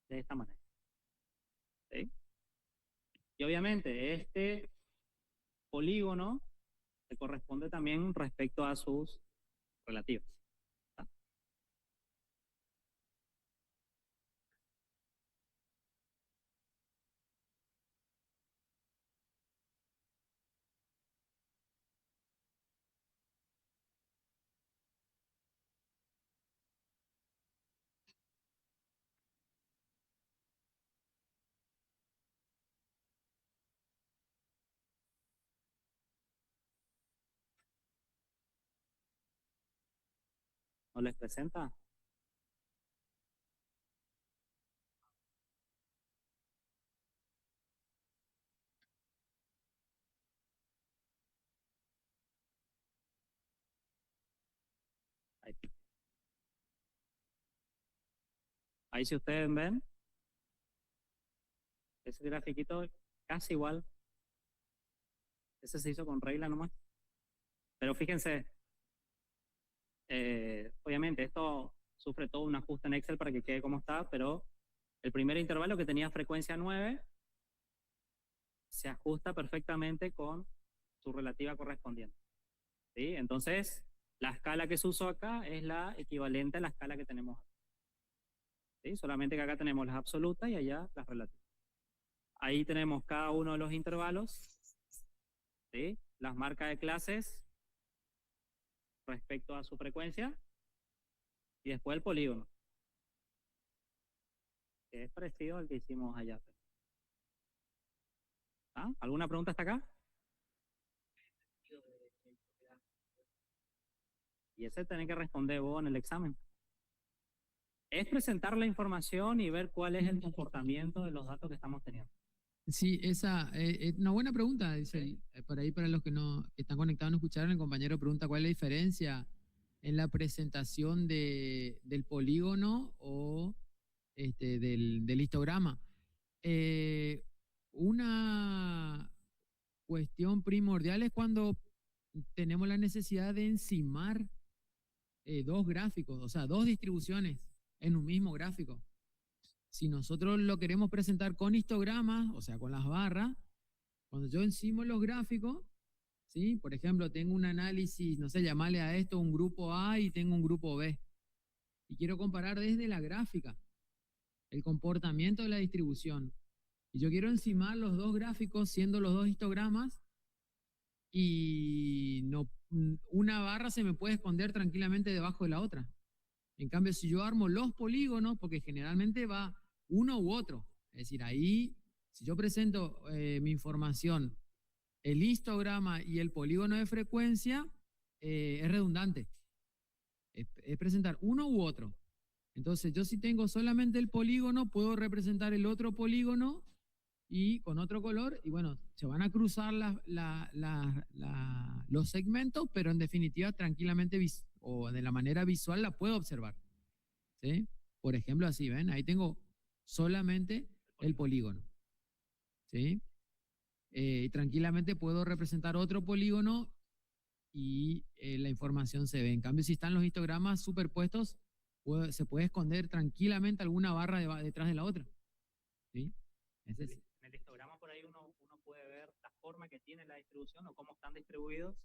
De esta manera. ¿Sí? Y obviamente este polígono se corresponde también respecto a sus relativas. ¿Está? ¿No les presenta? Ahí. Ahí si ustedes ven, ese grafiquito casi igual. Ese se hizo con regla nomás. Pero fíjense, obviamente esto sufre todo un ajuste en Excel para que quede como está, pero el primer intervalo que tenía frecuencia 9 se ajusta perfectamente con su relativa correspondiente. ¿Sí? Entonces, la escala que se usó acá es la equivalente a la escala que tenemos acá. ¿Sí? Solamente que acá tenemos las absolutas y allá las relativas. Ahí tenemos cada uno de los intervalos, ¿sí? Las marcas de clases respecto a su frecuencia y después el polígono, que es parecido al que hicimos allá. ¿Ah? ¿Alguna pregunta hasta acá? Y ese tenés que responder vos en el examen. Es presentar la información y ver cuál es el comportamiento de los datos que estamos teniendo. Sí, esa es una buena pregunta, dice, por ahí para los que no que están conectados no escucharon, el compañero pregunta cuál es la diferencia en la presentación del polígono o del histograma. Una cuestión primordial es cuando tenemos la necesidad de encimar dos gráficos, o sea, dos distribuciones en un mismo gráfico. Si nosotros lo queremos presentar con histogramas, o sea, con las barras, cuando yo encimo los gráficos, ¿sí? Por ejemplo, tengo un análisis, no sé, llamarle a esto un grupo A y tengo un grupo B. Y quiero comparar desde la gráfica el comportamiento de la distribución. Y yo quiero encimar los dos gráficos siendo los dos histogramas y no, una barra se me puede esconder tranquilamente debajo de la otra. En cambio, si yo armo los polígonos, porque generalmente va uno u otro, es decir, ahí, si yo presento mi información, el histograma y el polígono de frecuencia, es redundante. Es presentar uno u otro. Entonces, yo si tengo solamente el polígono, puedo representar el otro polígono y con otro color, y bueno, se van a cruzar los segmentos, pero en definitiva, tranquilamente o de la manera visual la puedo observar. ¿Sí? Por ejemplo, así, ¿ven? Ahí tengo solamente el polígono. ¿Sí? Y tranquilamente puedo representar otro polígono y la información se ve. En cambio, si están los histogramas superpuestos, se puede esconder tranquilamente alguna barra detrás de la otra. ¿Sí? En el histograma por ahí uno puede ver la forma que tiene la distribución o cómo están distribuidos,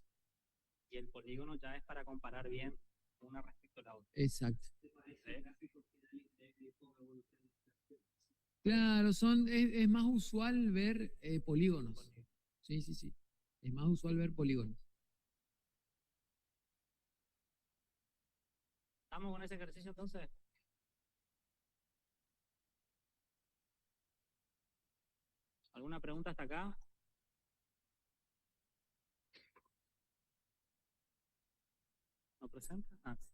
y el polígono ya es para comparar bien una respecto a la otra. Exacto. ¿Sí? Claro, es más usual ver polígonos. Sí, sí, sí. Es más usual ver polígonos. ¿Estamos con ese ejercicio entonces? ¿Alguna pregunta hasta acá? ¿No presenta? Ah, sí.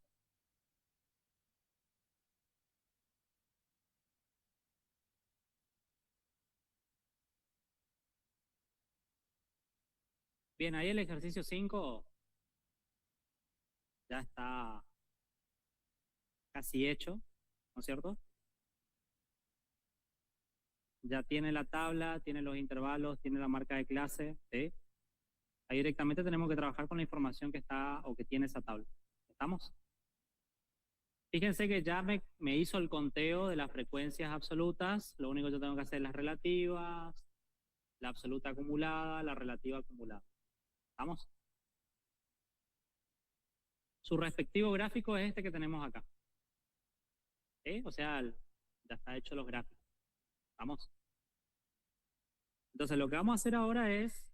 Bien, ahí el ejercicio 5 ya está casi hecho, ¿no es cierto? Ya tiene la tabla, tiene los intervalos, tiene la marca de clase, ¿sí? Ahí directamente tenemos que trabajar con la información que está o que tiene esa tabla. ¿Estamos? Fíjense que ya me hizo el conteo de las frecuencias absolutas. Lo único que yo tengo que hacer es las relativas, la absoluta acumulada, la relativa acumulada. ¿Estamos? Su respectivo gráfico es este que tenemos acá. ¿Sí? O sea, ya está hecho los gráficos. ¿Estamos? Entonces lo que vamos a hacer ahora es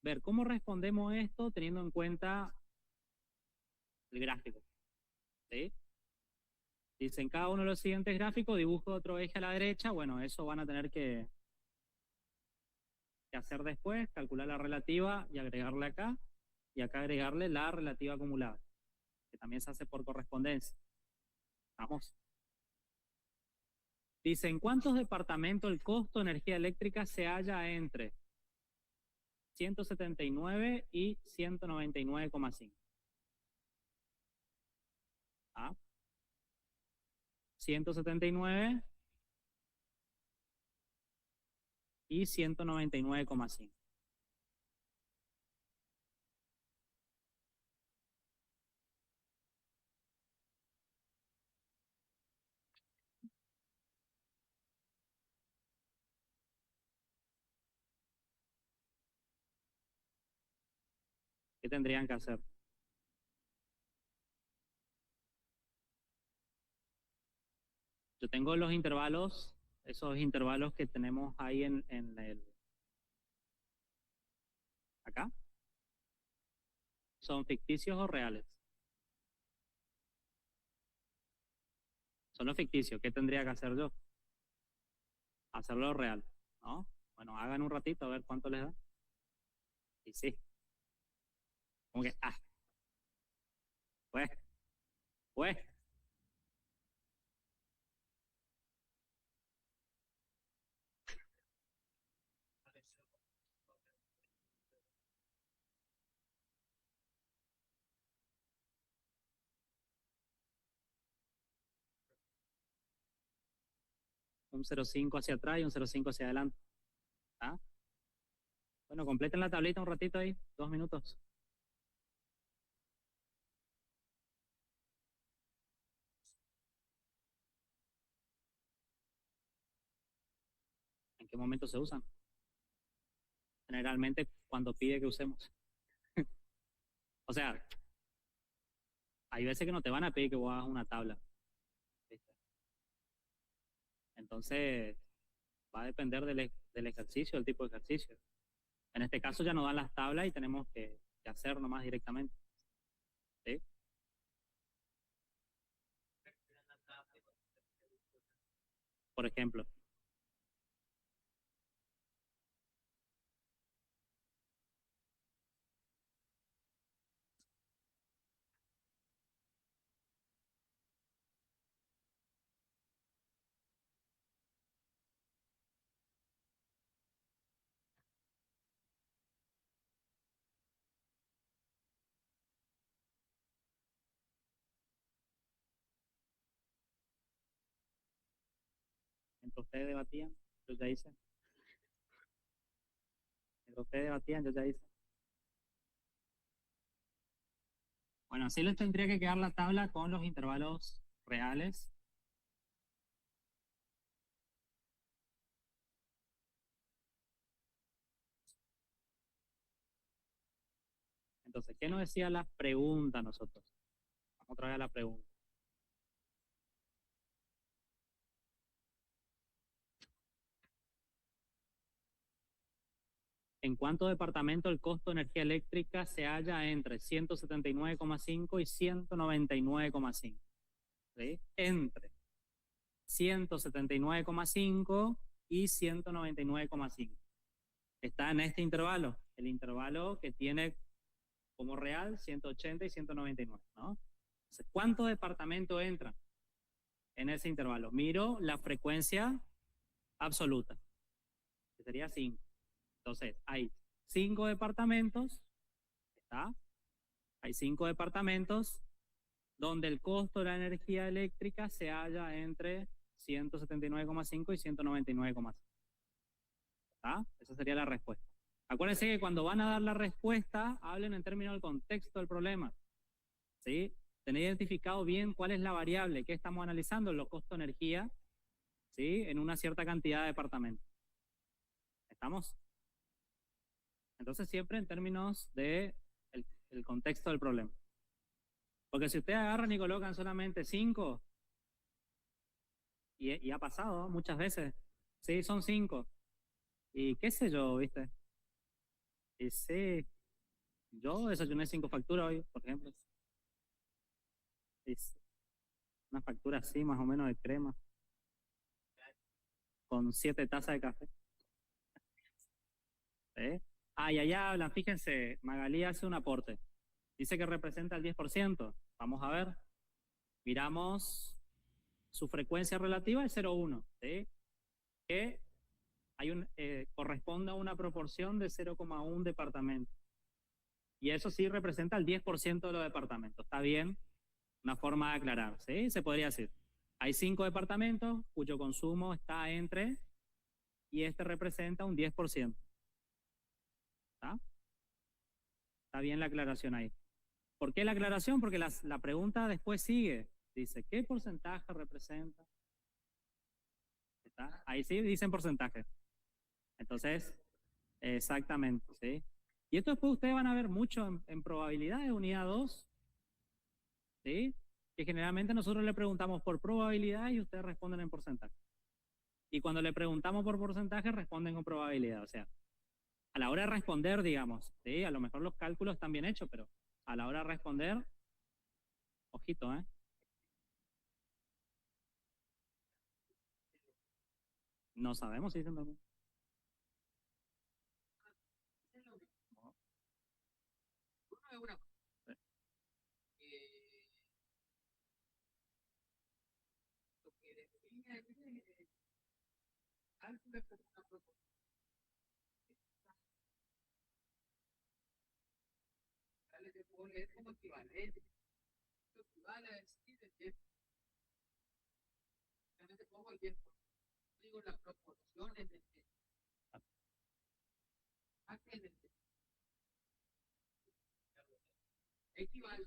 ver cómo respondemos esto teniendo en cuenta el gráfico. ¿Sí? Dice, en cada uno de los siguientes gráficos dibujo otro eje a la derecha. Bueno, eso van a tener que hacer después, calcular la relativa y agregarle acá. Y acá agregarle la relativa acumulada, que también se hace por correspondencia. Vamos. Dice, ¿en cuántos departamentos el costo de energía eléctrica se halla entre 179 y 199,5? ¿Ah? 179 y 199,5. ¿Qué tendrían que hacer? Yo tengo los intervalos, esos intervalos que tenemos ahí en el... Acá. ¿Son ficticios o reales? Son los ficticios. ¿Qué tendría que hacer yo? Hacerlo real, ¿no? Bueno, hagan un ratito a ver cuánto les da. Y sí. Como que, pues. Un 0,5 hacia atrás y un 0,5 hacia adelante. ¿Ah? Bueno, completen la tablita un ratito ahí, 2 minutos. ¿En qué momento se usan? Generalmente cuando pide que usemos. O sea, hay veces que no te van a pedir que vos hagas una tabla. ¿Viste? Entonces, va a depender del ejercicio, del tipo de ejercicio. En este caso ya nos dan las tablas y tenemos que hacer nomás directamente. ¿Sí? Por ejemplo. Mientras ustedes debatían, yo ya hice. Mientras ustedes debatían, yo ya hice. Bueno, así les tendría que quedar la tabla con los intervalos reales. Entonces, ¿qué nos decía la pregunta nosotros? Vamos otra vez a la pregunta. ¿En cuántos departamentos el costo de energía eléctrica se halla entre 179,5 y 199,5? ¿Sí? Entre 179,5 y 199,5. Está en este intervalo, el intervalo que tiene como real 180 y 199, ¿no? Entonces, ¿cuántos departamentos entran en ese intervalo? Miro la frecuencia absoluta, que sería 5. Entonces, hay 5 departamentos, ¿está? Hay 5 departamentos donde el costo de la energía eléctrica se halla entre 179,5 y 199,5. ¿Está? Esa sería la respuesta. Acuérdense que cuando van a dar la respuesta, hablen en términos del contexto del problema. ¿Sí? Tener identificado bien cuál es la variable que estamos analizando, los costos de energía, ¿sí? En una cierta cantidad de departamentos. ¿Estamos? Entonces siempre en términos de el contexto del problema. Porque si ustedes agarran y colocan solamente 5, y ha pasado muchas veces, sí, son 5, y qué sé yo, ¿viste? Y sí, yo desayuné 5 facturas hoy, por ejemplo. Es una factura así, más o menos de crema, con 7 tazas de café. ¿Sí? Ah, y allá hablan, fíjense, Magalí hace un aporte. Dice que representa el 10%. Vamos a ver. Miramos su frecuencia relativa, el 0,1. ¿Sí? Que corresponde a una proporción de 0,1 departamento. Y eso sí representa el 10% de los departamentos. ¿Está bien? Una forma de aclarar. ¿Sí? Se podría decir. Hay 5 departamentos cuyo consumo está entre, y este representa un 10%. ¿Está? Está bien la aclaración ahí. ¿Por qué la aclaración? Porque la pregunta después sigue. Dice, ¿qué porcentaje representa? ¿Está? Ahí sí dicen porcentaje. Entonces, exactamente, ¿sí? Y esto después ustedes van a ver mucho en probabilidad de unidad 2, ¿sí? Que generalmente nosotros le preguntamos por probabilidad y ustedes responden en porcentaje. Y cuando le preguntamos por porcentaje, responden con probabilidad. O sea, a la hora de responder, digamos, ¿sí? A lo mejor los cálculos están bien hechos, pero a la hora de responder, ojito, ¿eh? No sabemos si dicen lo mismo. Es lo mismo. Uno es una cosa. Lo que define es cálculo como una proporción. Le puedo leer como equivalente. Lo equivale a decir el 10%. Realmente pongo el 10%. Digo la proporción en el 10%. ¿A qué en el 10%? Equivale.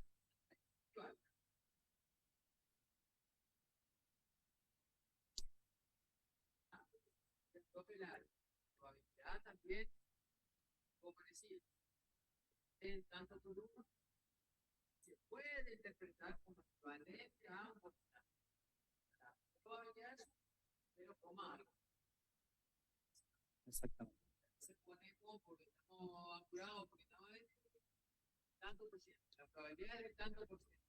Entonces la probabilidad también, como decir, en tanto tu número, se puede interpretar como equivalente a ambos. La probabilidad es 0, algo. Exactamente. Se pone como porque estamos apurados, porque estamos en tanto por ciento. La probabilidad es de tanto por ciento.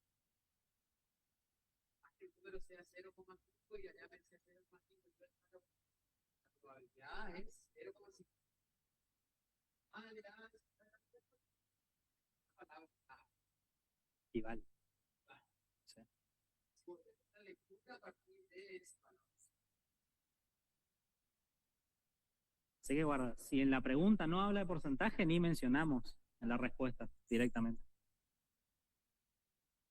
Más que el número sea 0,5 y allá me sea 0,5. La probabilidad es 0,5. Y vale. Sí. La lectura a partir de ese valor. Así que guarda, si en la pregunta no habla de porcentaje, ni mencionamos en la respuesta directamente.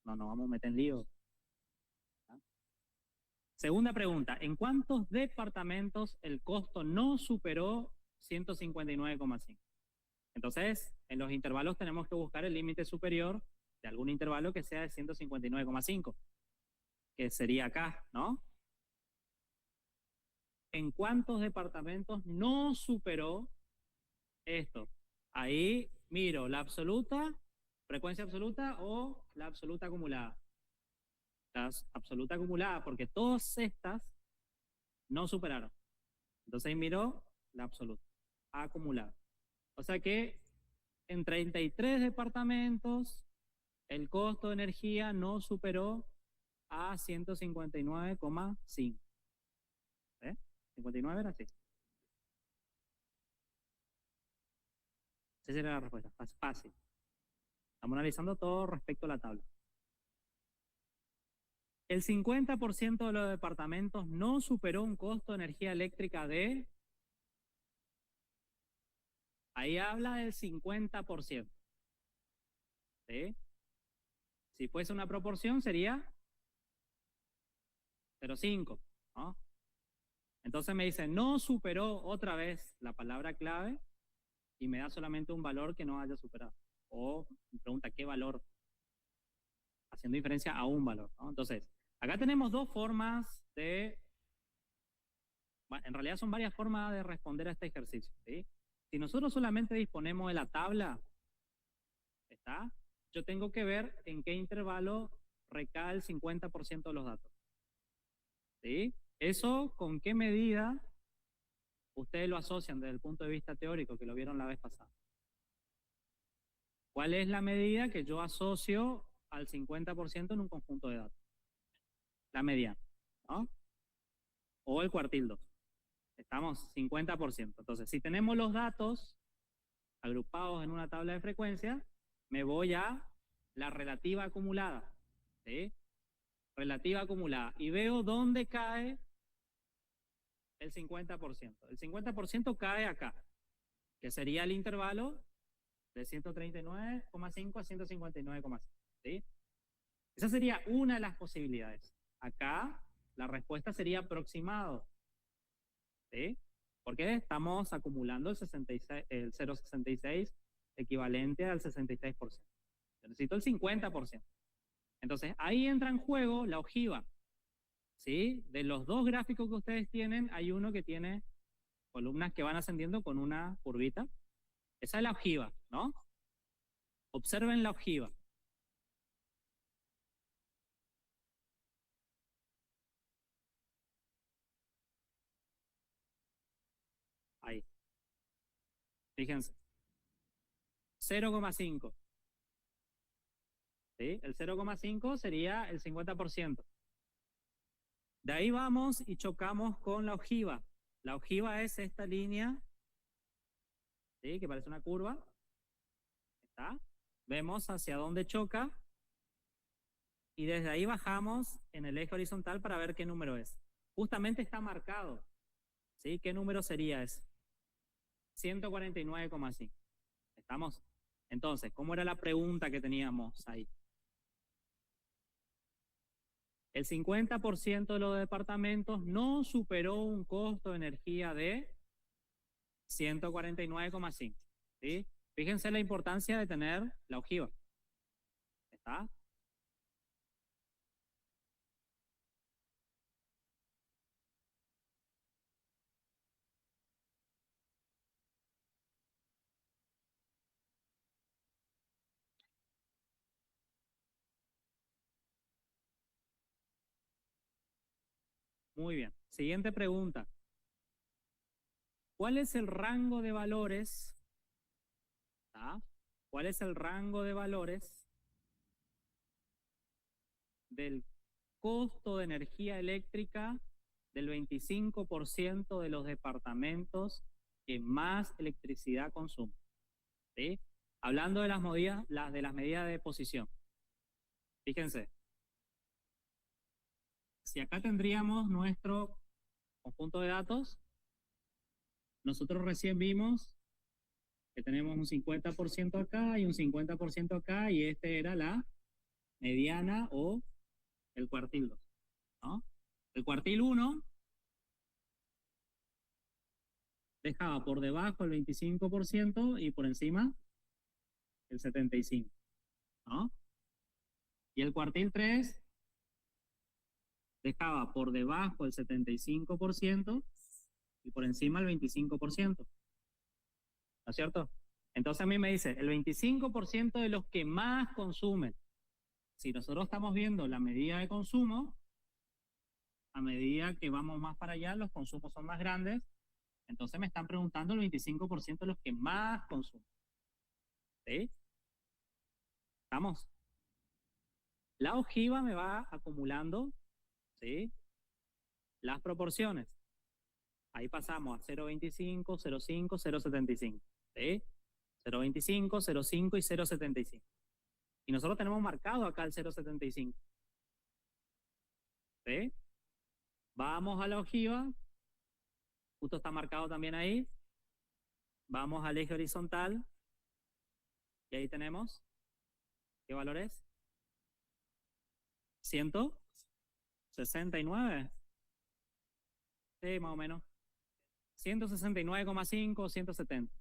No nos vamos a meter en lío. ¿Ah? Segunda pregunta, ¿en cuántos departamentos el costo no superó 159,5? Entonces, en los intervalos tenemos que buscar el límite superior de algún intervalo que sea de 159,5, que sería acá, ¿no? ¿En cuántos departamentos no superó esto? Ahí miro la absoluta, frecuencia absoluta o la absoluta acumulada. La absoluta acumulada, porque todas estas no superaron. Entonces ahí miro la absoluta, acumulada. O sea que en 33 departamentos el costo de energía no superó a 159,5. ¿Eh? 59 era así. Esa sería la respuesta. Fácil. Estamos analizando todo respecto a la tabla. El 50% de los departamentos no superó un costo de energía eléctrica de... Ahí habla del 50%. ¿Sí? Si fuese una proporción sería 0,5, ¿no? Entonces me dice, no superó otra vez la palabra clave y me da solamente un valor que no haya superado. O me pregunta, ¿qué valor? Haciendo diferencia a un valor, ¿no? Entonces, acá tenemos dos formas de... Bueno, en realidad son varias formas de responder a este ejercicio, ¿sí? Si nosotros solamente disponemos de la tabla, ¿está? Yo tengo que ver en qué intervalo recae el 50% de los datos, ¿sí? Eso, ¿con qué medida ustedes lo asocian desde el punto de vista teórico, que lo vieron la vez pasada? ¿Cuál es la medida que yo asocio al 50% en un conjunto de datos? La mediana, ¿no? O el cuartildo. Estamos 50%. Entonces, si tenemos los datos agrupados en una tabla de frecuencia, me voy a la relativa acumulada, ¿sí? Relativa acumulada. Y veo dónde cae el 50%. El 50% cae acá, que sería el intervalo de 139,5 a 159,5, ¿sí? Esa sería una de las posibilidades. Acá la respuesta sería aproximado, ¿sí? Porque estamos acumulando el 0,66 equivalente al 66%. Yo necesito el 50%. Entonces, ahí entra en juego la ojiva, ¿sí? De los dos gráficos que ustedes tienen, hay uno que tiene columnas que van ascendiendo con una curvita. Esa es la ojiva, ¿no? Observen la ojiva. Ahí. Fíjense. 0,5. ¿Sí? El 0,5 sería el 50%. De ahí vamos y chocamos con la ojiva. La ojiva es esta línea, ¿sí? Que parece una curva. ¿Está? Vemos hacia dónde choca. Y desde ahí bajamos en el eje horizontal para ver qué número es. Justamente está marcado, ¿sí? ¿Qué número sería ese? 149,5. ¿Estamos? Entonces, ¿cómo era la pregunta que teníamos ahí? El 50% de los departamentos no superó un costo de energía de 149,5. ¿Sí? Fíjense la importancia de tener la ojiva. ¿Está? Muy bien. Siguiente pregunta. ¿Cuál es el rango de valores? ¿Está? ¿Cuál es el rango de valores del costo de energía eléctrica del 25% de los departamentos que más electricidad consumen? ¿Sí? Hablando de las medidas, de posición. Fíjense. Si acá tendríamos nuestro conjunto de datos, nosotros recién vimos que tenemos un 50% acá y un 50% acá, y este era la mediana o el cuartil 2, ¿no? El cuartil 1 dejaba por debajo el 25% y por encima el 75%, ¿no? Y el cuartil 3 dejaba por debajo el 75% y por encima el 25%. ¿No es cierto? Entonces a mí me dice, el 25% de los que más consumen. Si nosotros estamos viendo la medida de consumo, a medida que vamos más para allá, los consumos son más grandes. Entonces me están preguntando el 25% de los que más consumen. ¿Sí? ¿Estamos? La ojiva me va acumulando, ¿sí? Las proporciones. Ahí pasamos a 0,25, 0,5, 0,75. ¿Sí? 0,25, 0,5 y 0,75. Y nosotros tenemos marcado acá el 0,75. ¿Sí? Vamos a la ojiva. Justo está marcado también ahí. Vamos al eje horizontal. Y ahí tenemos. ¿Qué valor es? 169. Sí, más o menos. 169,5, 170.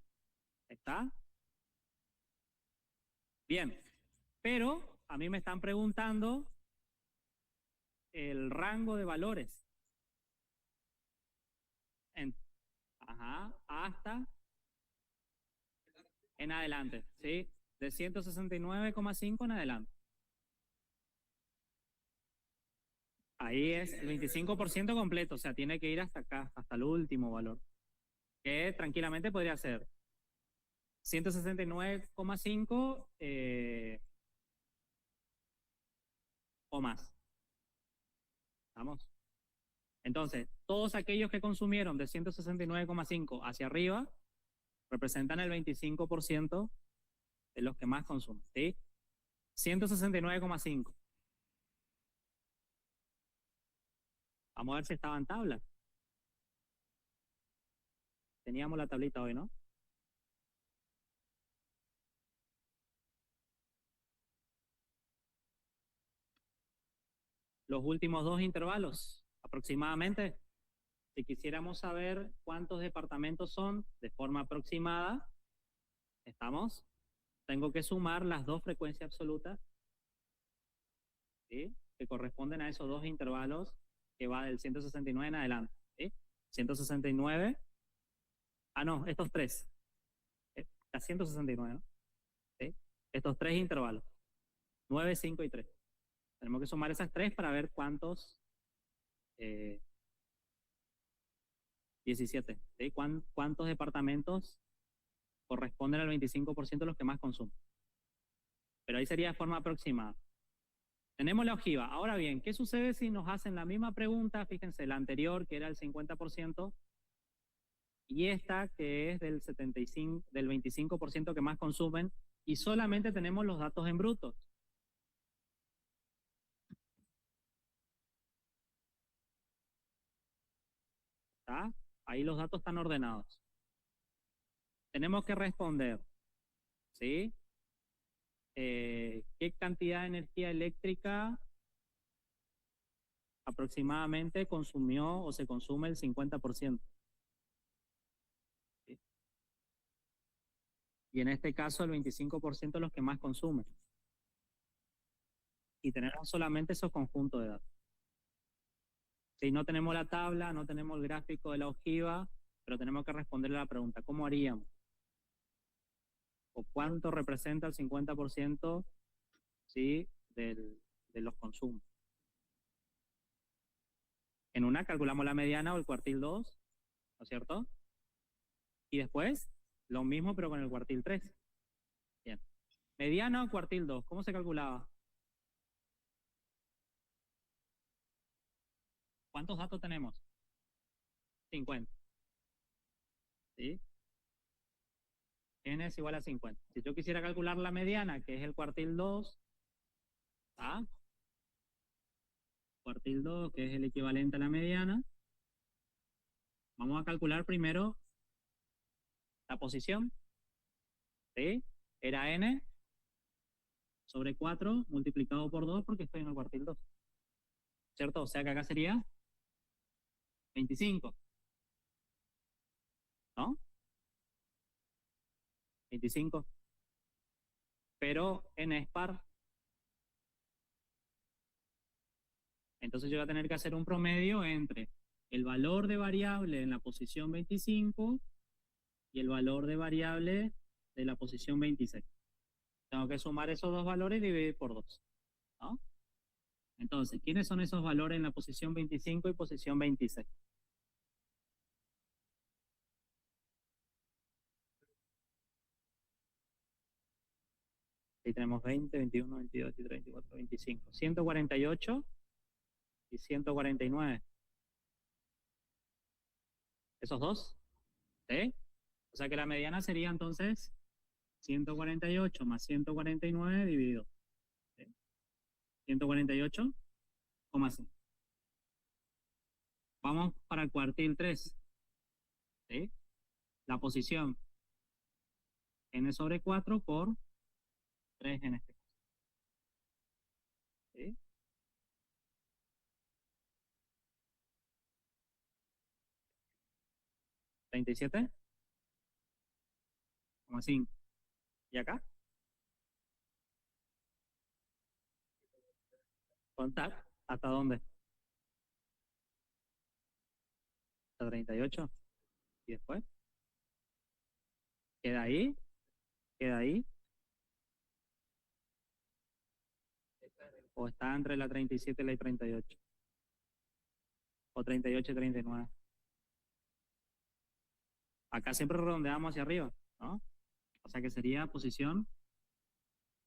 ¿Está? Bien. Pero a mí me están preguntando el rango de valores. Hasta en adelante, ¿sí? De 169,5 en adelante. Ahí es el 25% completo, o sea, tiene que ir hasta acá, hasta el último valor. Que tranquilamente podría ser 169,5 o más. ¿Vamos? Entonces, todos aquellos que consumieron de 169,5 hacia arriba representan el 25% de los que más consumen, ¿sí? 169,5. Vamos a ver si estaba en tabla. Teníamos la tablita hoy, ¿no? Los últimos dos intervalos, aproximadamente. Si quisiéramos saber cuántos departamentos son de forma aproximada, ¿estamos? Tengo que sumar las dos frecuencias absolutas, ¿sí? Que corresponden a esos dos intervalos que va del 169 en adelante, ¿sí? 169, no, estos tres, la 169, ¿no? ¿Sí? Estos tres intervalos, 9, 5 y 3. Tenemos que sumar esas tres para ver cuántos, 17, ¿sí? ¿Cuántos departamentos corresponden al 25% de los que más consumen? Pero ahí sería de forma aproximada. Tenemos la ojiva. Ahora bien, ¿qué sucede si nos hacen la misma pregunta? Fíjense, la anterior, que era el 50%, y esta, que es del 25% que más consumen, y solamente tenemos los datos en brutos. ¿Está? Ahí los datos están ordenados. Tenemos que responder, ¿sí? ¿Qué cantidad de energía eléctrica aproximadamente consumió o se consume el 50%? ¿Sí? Y en este caso el 25% de los que más consumen. Y tenemos solamente esos conjuntos de datos. Si no tenemos la tabla, no tenemos el gráfico de la ojiva, pero tenemos que responderle a la pregunta, ¿cómo haríamos? ¿O cuánto representa el 50%, ¿sí? de los consumos? En una calculamos la mediana o el cuartil 2, ¿no es cierto? Y después, lo mismo pero con el cuartil 3. Bien. Mediana o cuartil 2, ¿cómo se calculaba? ¿Cuántos datos tenemos? 50. ¿Sí? N es igual a 50. Si yo quisiera calcular la mediana, que es el cuartil 2, ¿ah? Cuartil 2, que es el equivalente a la mediana, vamos a calcular primero la posición, ¿sí? Era N sobre 4 multiplicado por 2 porque estoy en el cuartil 2, ¿cierto? O sea que acá sería 25, ¿no? 25. Pero N es par. Entonces yo voy a tener que hacer un promedio entre el valor de variable en la posición 25 y el valor de variable de la posición 26. Tengo que sumar esos dos valores y dividir por 2, ¿no? Entonces, ¿quiénes son esos valores en la posición 25 y posición 26? Ahí tenemos 20, 21, 22, 23, 24, 25. 148 y 149. ¿Esos dos? ¿Sí? O sea que la mediana sería entonces 148 más 149 dividido. ¿Sí? 148,5. Vamos para el cuartil 3. ¿Sí? La posición n sobre 4 por 3 en este caso. ¿Sí? ¿37,5? ¿Y acá? ¿Contar? ¿Hasta dónde? ¿Hasta 38? ¿Y después? ¿Queda ahí? ¿Queda ahí? ¿O está entre la 37 y la 38? ¿O 38 y 39? Acá siempre redondeamos hacia arriba, ¿no? O sea que sería posición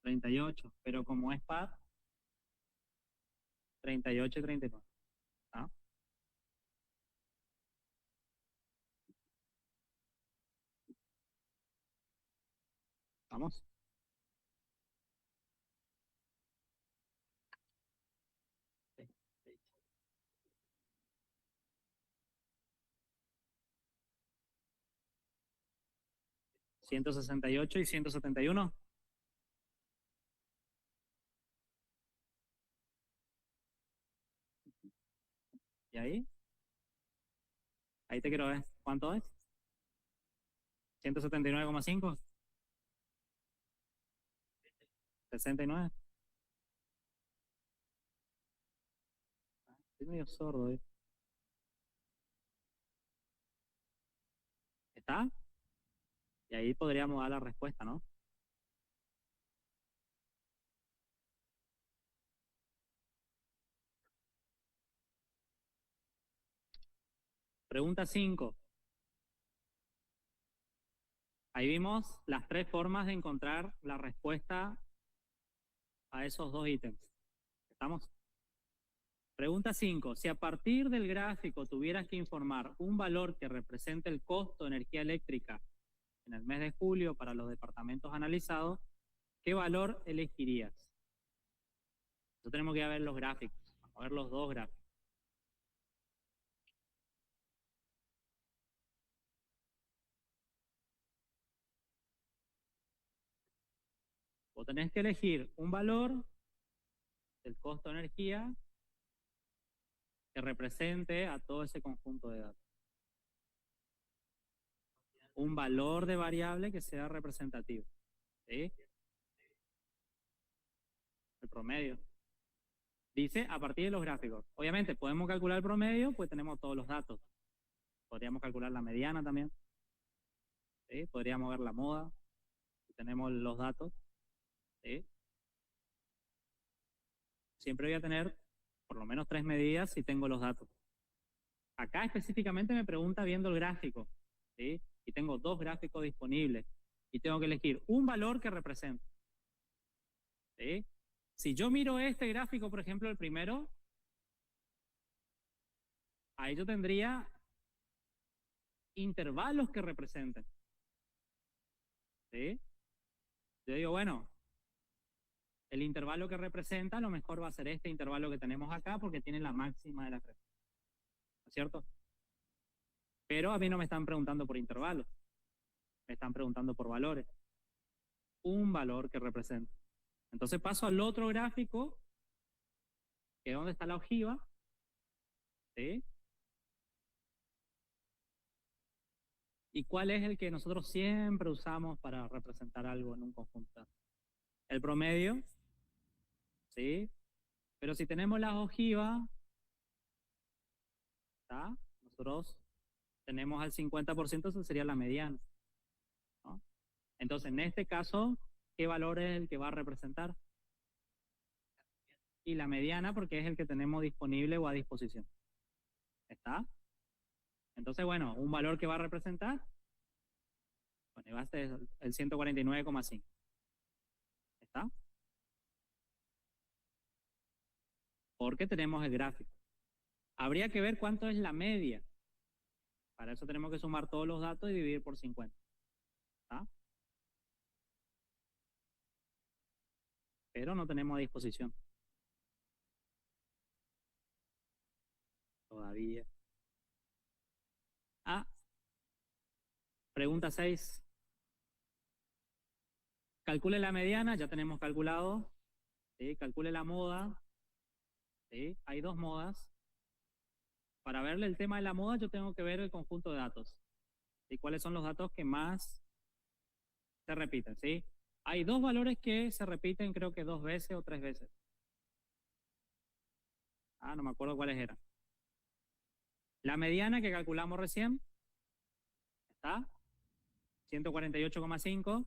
38, pero como es par, 38 y 39, ¿no? ¿Vamos? ¿168 y 171? ¿Y ahí? Ahí te quiero ver. ¿Cuánto es? 179,5. 69. Estoy medio sordo, ¿eh? ¿Está? Y ahí podríamos dar la respuesta, ¿no? Pregunta 5. Ahí vimos las 3 formas de encontrar la respuesta a esos 2 ítems. ¿Estamos? Pregunta 5. Si a partir del gráfico tuvieras que informar un valor que represente el costo de energía eléctrica en el mes de julio para los departamentos analizados, ¿qué valor elegirías? Entonces tenemos que ir a ver los gráficos. Vamos a ver los 2 gráficos. Vos tenés que elegir un valor del costo de energía que represente a todo ese conjunto de datos. Un valor de variable que sea representativo. ¿Sí? El promedio. Dice a partir de los gráficos. Obviamente podemos calcular el promedio, pues tenemos todos los datos. Podríamos calcular la mediana también. ¿Sí? Podríamos ver la moda. Tenemos los datos. ¿Sí? Siempre voy a tener por lo menos 3 medidas si tengo los datos. Acá específicamente me pregunta viendo el gráfico. ¿Sí? Y tengo 2 gráficos disponibles. Y tengo que elegir un valor que represente. ¿Sí? Si yo miro este gráfico, por ejemplo, el primero, ahí yo tendría intervalos que representen. ¿Sí? Yo digo, bueno, el intervalo que representa a lo mejor va a ser este intervalo que tenemos acá porque tiene la máxima de la frecuencia. ¿No es cierto? Pero a mí no me están preguntando por intervalos. Me están preguntando por valores. Un valor que representa. Entonces paso al otro gráfico, que es donde está la ojiva. ¿Sí? ¿Y cuál es el que nosotros siempre usamos para representar algo en un conjunto? El promedio. ¿Sí? Pero si tenemos las ojivas, ¿está? Nosotros tenemos al 50%, eso sería la mediana, ¿no? Entonces, en este caso, ¿qué valor es el que va a representar? Y la mediana, porque es el que tenemos disponible o a disposición. ¿Está? Entonces, bueno, un valor que va a representar, bueno, va a ser el 149,5. ¿Está? Porque tenemos el gráfico. Habría que ver cuánto es la media. Para eso tenemos que sumar todos los datos y dividir por 50. ¿Está? Pero no tenemos a disposición. Todavía. Ah, pregunta 6. Calcule la mediana, ya tenemos calculado. ¿Sí? Calcule la moda. ¿Sí? Hay dos modas. Para verle el tema de la moda, yo tengo que ver el conjunto de datos. ¿Sí? ¿Cuáles son los datos que más se repiten? ¿Sí? Hay dos valores que se repiten, creo que 2 veces o 3 veces. Ah, no me acuerdo cuáles eran. La mediana que calculamos recién, ¿está? 148,5.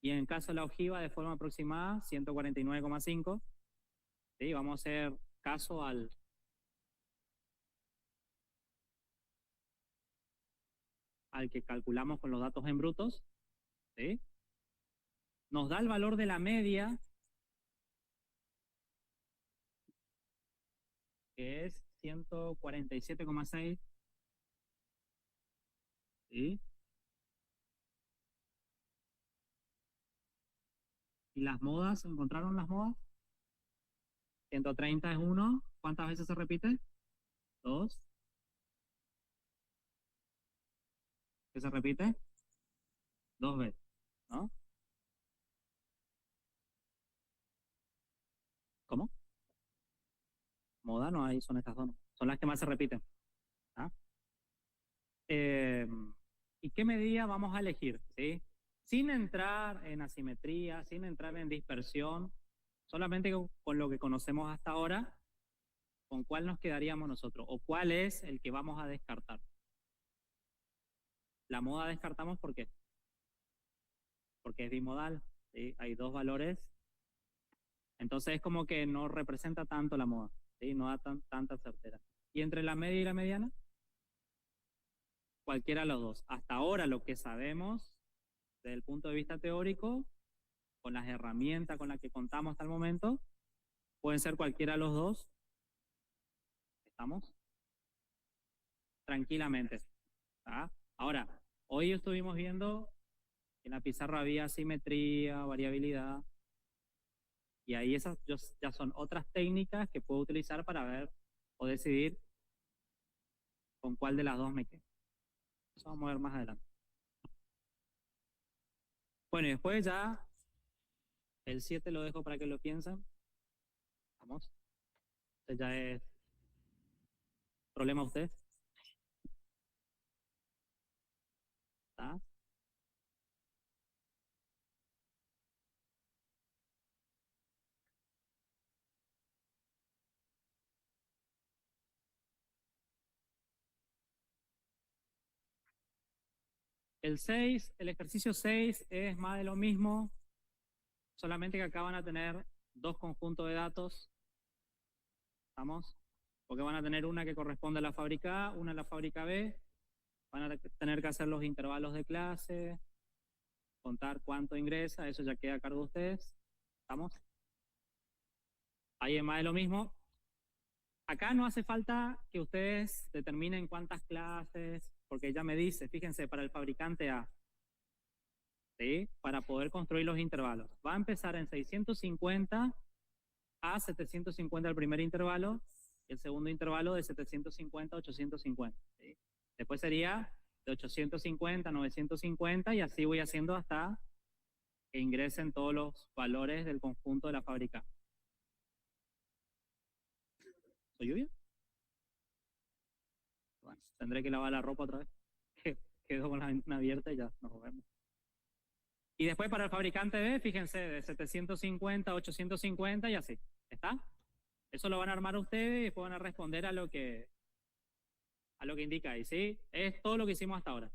Y en caso de la ojiva, de forma aproximada, 149,5. ¿Sí? Vamos a hacer caso al que calculamos con los datos en brutos. ¿Sí? Nos da el valor de la media, que es 147,6. ¿Sí? ¿Y las modas? ¿Encontraron las modas? 130 es 1. ¿Cuántas veces se repite? 2. ¿Qué se repite? 2 veces, ¿no? ¿Cómo? Moda no hay, son estas dos. Son las que más se repiten. ¿Ah? ¿Y qué medida vamos a elegir? ¿Sí? Sin entrar en asimetría, sin entrar en dispersión, solamente con lo que conocemos hasta ahora, ¿con cuál nos quedaríamos nosotros? ¿O cuál es el que vamos a descartar? La moda descartamos, ¿por qué? Porque es bimodal, ¿sí? Hay dos valores. Entonces es como que no representa tanto la moda, ¿sí? No da tanta certeza. ¿Y entre la media y la mediana? Cualquiera de los dos. Hasta ahora lo que sabemos desde el punto de vista teórico, con las herramientas con las que contamos hasta el momento, pueden ser cualquiera de los dos. ¿Estamos? Tranquilamente. ¿Tá? Ahora, hoy estuvimos viendo que en la pizarra había simetría, variabilidad, y ahí esas ya son otras técnicas que puedo utilizar para ver o decidir con cuál de las dos me quedo. Eso vamos a ver más adelante. Bueno, y después ya el 7 lo dejo para que lo piensen. Vamos. Este ya es problema usted. ¿Está? El 6, el ejercicio 6 es más de lo mismo, solamente que acá van a tener dos conjuntos de datos. ¿Estamos? Porque van a tener una que corresponde a la fábrica A, una a la fábrica B. Van a tener que hacer los intervalos de clase, contar cuánto ingresa, eso ya queda a cargo de ustedes. ¿Estamos? Ahí es más de lo mismo. Acá no hace falta que ustedes determinen cuántas clases, porque ya me dice, fíjense, para el fabricante A, ¿sí? Para poder construir los intervalos. Va a empezar en 650 a 750 el primer intervalo, y el segundo intervalo de 750 a 850. ¿Sí? Después sería de 850 a 950 y así voy haciendo hasta que ingresen todos los valores del conjunto de la fábrica. ¿Soy lluvia? Bueno, tendré que lavar la ropa otra vez. Quedo con la ventana abierta y ya nos vemos. Y después para el fabricante B, fíjense, de 750 a 850 y así. ¿Está? Eso lo van a armar ustedes y después van a responder a lo que indica ahí, ¿sí? Es todo lo que hicimos hasta ahora.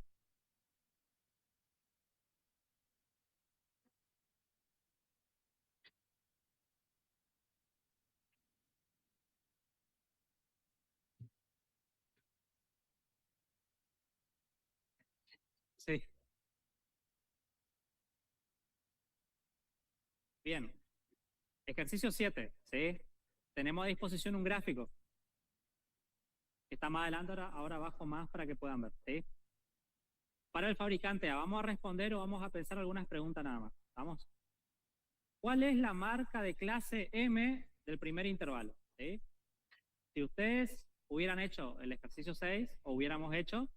Sí. Bien. Ejercicio 7, ¿sí? Tenemos a disposición un gráfico. Que está más adelante, ahora abajo más para que puedan ver, ¿sí? Para el fabricante A, ¿vamos a responder o vamos a pensar algunas preguntas nada más? ¿Vamos? ¿Cuál es la marca de clase M del primer intervalo? ¿Sí? Si ustedes hubieran hecho el ejercicio 6 o hubiéramos hecho,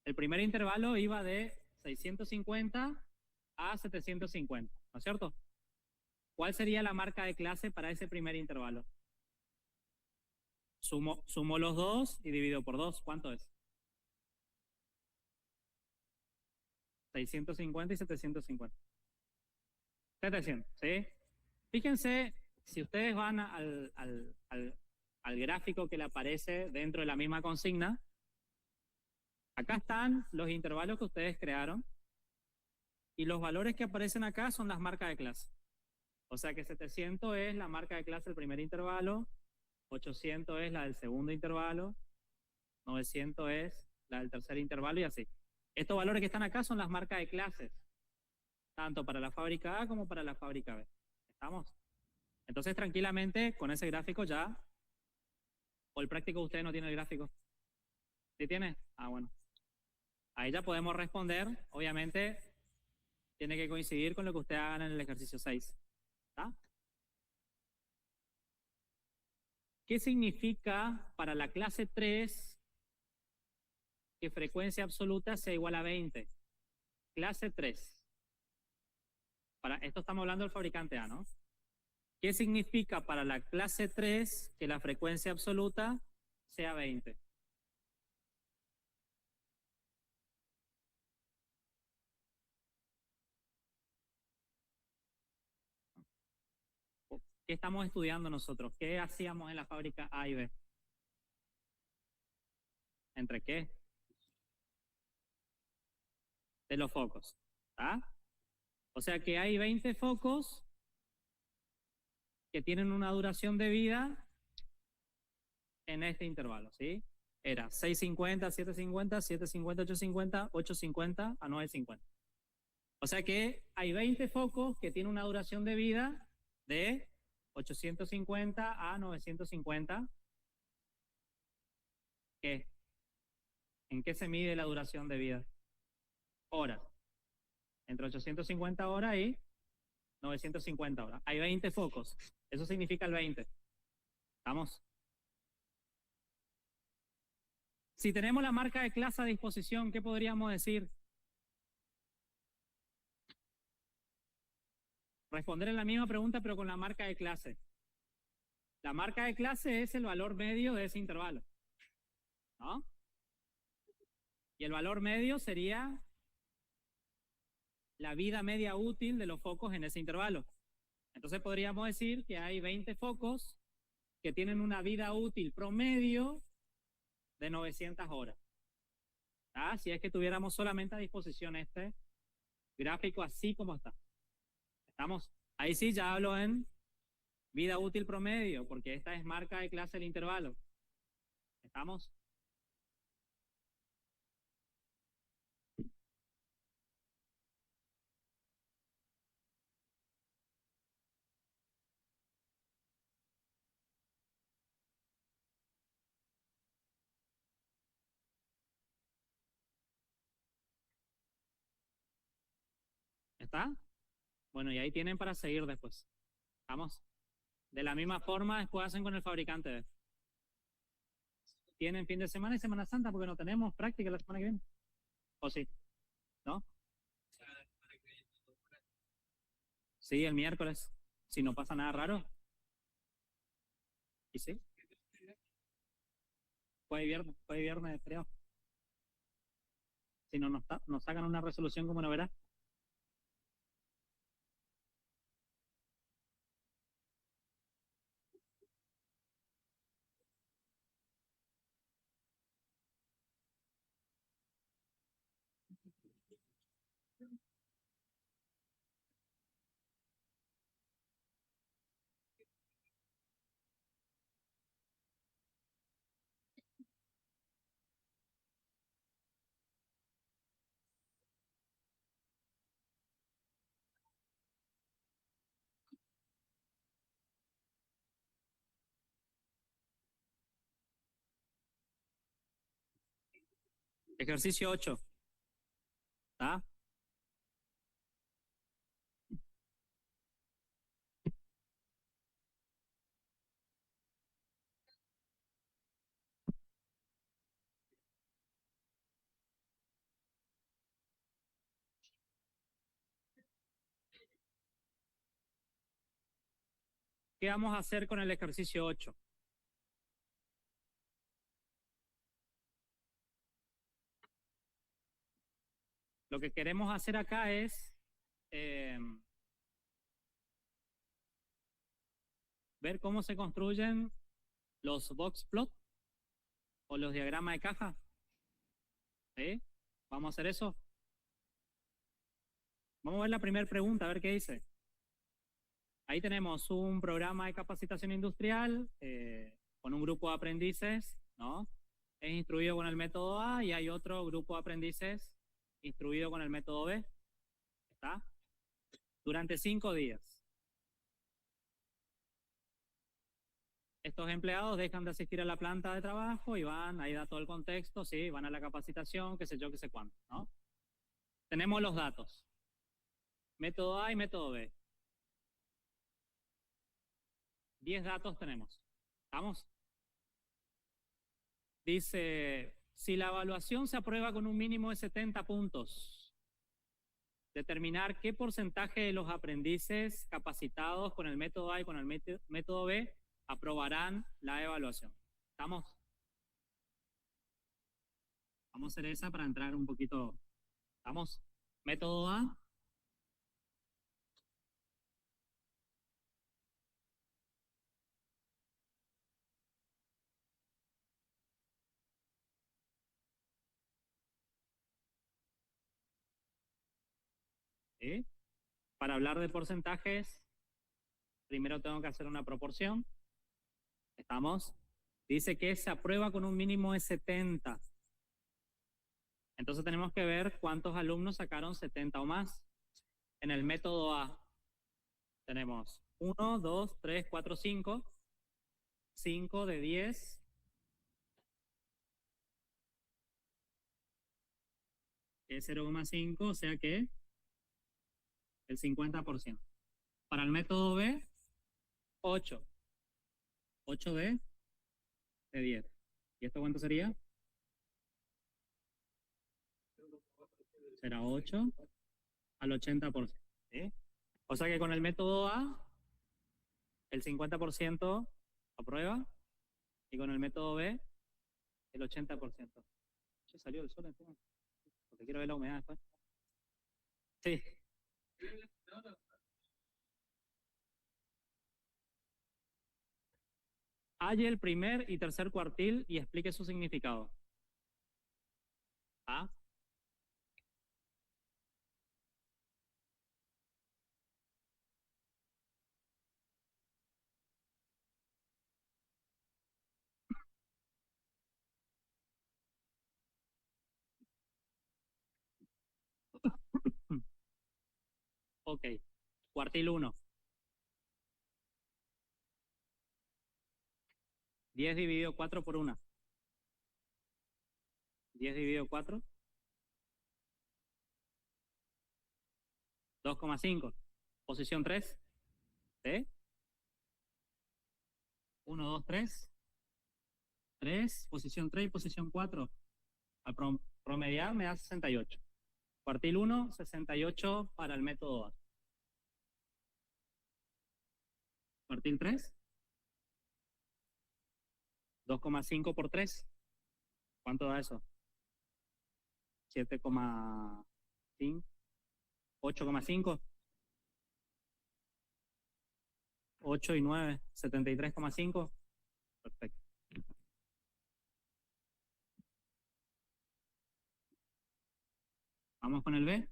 el primer intervalo iba de 650 a 750, ¿no es cierto? ¿Cuál sería la marca de clase para ese primer intervalo? Sumo los dos y divido por 2. ¿Cuánto es? 650 y 750. 700, ¿sí? Fíjense, si ustedes van al gráfico que le aparece dentro de la misma consigna, acá están los intervalos que ustedes crearon y los valores que aparecen acá son las marcas de clase. O sea que 700 es la marca de clase del primer intervalo, 800 es la del segundo intervalo, 900 es la del tercer intervalo y así. Estos valores que están acá son las marcas de clases, tanto para la fábrica A como para la fábrica B. ¿Estamos? Entonces, tranquilamente, con ese gráfico ya, o el práctico de ustedes no tiene el gráfico. ¿Sí tiene? Ah, bueno. Ahí ya podemos responder. Obviamente, tiene que coincidir con lo que ustedes hagan en el ejercicio 6. ¿Está? ¿Qué significa para la clase 3 que frecuencia absoluta sea igual a 20? Clase 3. Para esto estamos hablando del fabricante A, ¿no? ¿Qué significa para la clase 3 que la frecuencia absoluta sea 20? ¿Qué estamos estudiando nosotros? ¿Qué hacíamos en la fábrica A y B? ¿Entre qué? De los focos. ¿Ah? O sea que hay 20 focos que tienen una duración de vida en este intervalo, ¿sí? Era 650, 750, 750, 850, 850 a 950. O sea que hay 20 focos que tienen una duración de vida de 850 a 950. ¿Qué? ¿En qué se mide la duración de vida? Horas. Entre 850 horas y 950 horas. Hay 20 focos. Eso significa el 20. ¿Estamos? Si tenemos la marca de clase a disposición, ¿qué podríamos decir? Responder en la misma pregunta, pero con la marca de clase. La marca de clase es el valor medio de ese intervalo, ¿no? Y el valor medio sería la vida media útil de los focos en ese intervalo. Entonces podríamos decir que hay 20 focos que tienen una vida útil promedio de 900 horas. ¿Ah? Si es que tuviéramos solamente a disposición este gráfico así como está. ¿Estamos? Ahí sí ya hablo en vida útil promedio, porque esta es marca de clase del intervalo. ¿Estamos? ¿Está? Bueno, y ahí tienen para seguir después. ¿Estamos? De la misma forma, después hacen con el fabricante. Tienen fin de semana y Semana Santa porque no tenemos práctica la semana que viene. ¿O sí? ¿No? Sí, el miércoles. Si no pasa nada raro. ¿Y sí? Fue viernes, creo. Si no, nos sacan una resolución como no verás. Ejercicio 8. ¿Está? ¿Qué vamos a hacer con el ejercicio 8? Lo que queremos hacer acá es ver cómo se construyen los box plot o los diagramas de caja. ¿Sí? ¿Vamos a hacer eso? Vamos a ver la primera pregunta, a ver qué dice. Ahí tenemos un programa de capacitación industrial con un grupo de aprendices, ¿no? Es instruido con el método A y hay otro grupo de aprendices instruido con el método B. ¿Está? Durante 5 días. Estos empleados dejan de asistir a la planta de trabajo y van, ahí da todo el contexto, sí, van a la capacitación, qué sé yo, qué sé cuánto, ¿no? Tenemos los datos. Método A y método B. 10 datos tenemos. ¿Estamos? Dice, si la evaluación se aprueba con un mínimo de 70 puntos, determinar qué porcentaje de los aprendices capacitados con el método A y con el método B aprobarán la evaluación. ¿Estamos? Vamos a hacer esa para entrar un poquito. ¿Estamos? Método A. ¿Sí? Para hablar de porcentajes, primero tengo que hacer una proporción. ¿Estamos? Dice que se aprueba con un mínimo de 70. Entonces tenemos que ver cuántos alumnos sacaron 70 o más. En el método A tenemos 1, 2, 3, 4, 5. 5 de 10. Que es 0,5, o sea que el 50%. Para el método B, 8. 8 de 10. ¿Y esto cuánto sería? Será 8 al 80%. ¿Sí? O sea que con el método A, el 50% aprueba, y con el método B, el 80%. ¿Se salió el sol encima? Porque quiero ver la humedad después. Sí. Halle el primer y tercer cuartil y explique su significado. ¿Ah? Ok. Cuartil 1. 10 dividido 4 por 1. 10 dividido 4. 2,5. Posición 3. ¿Sí? 1, 2, 3. 3. Posición 3 y posición 4. Al promediar me da 68. Cuartil 1, 68 para el método A. Cuartil 3. 2,5 por 3. ¿Cuánto da eso? 7,5. 8,5. 8 y 9. 73,5. Perfecto. Vamos con el B.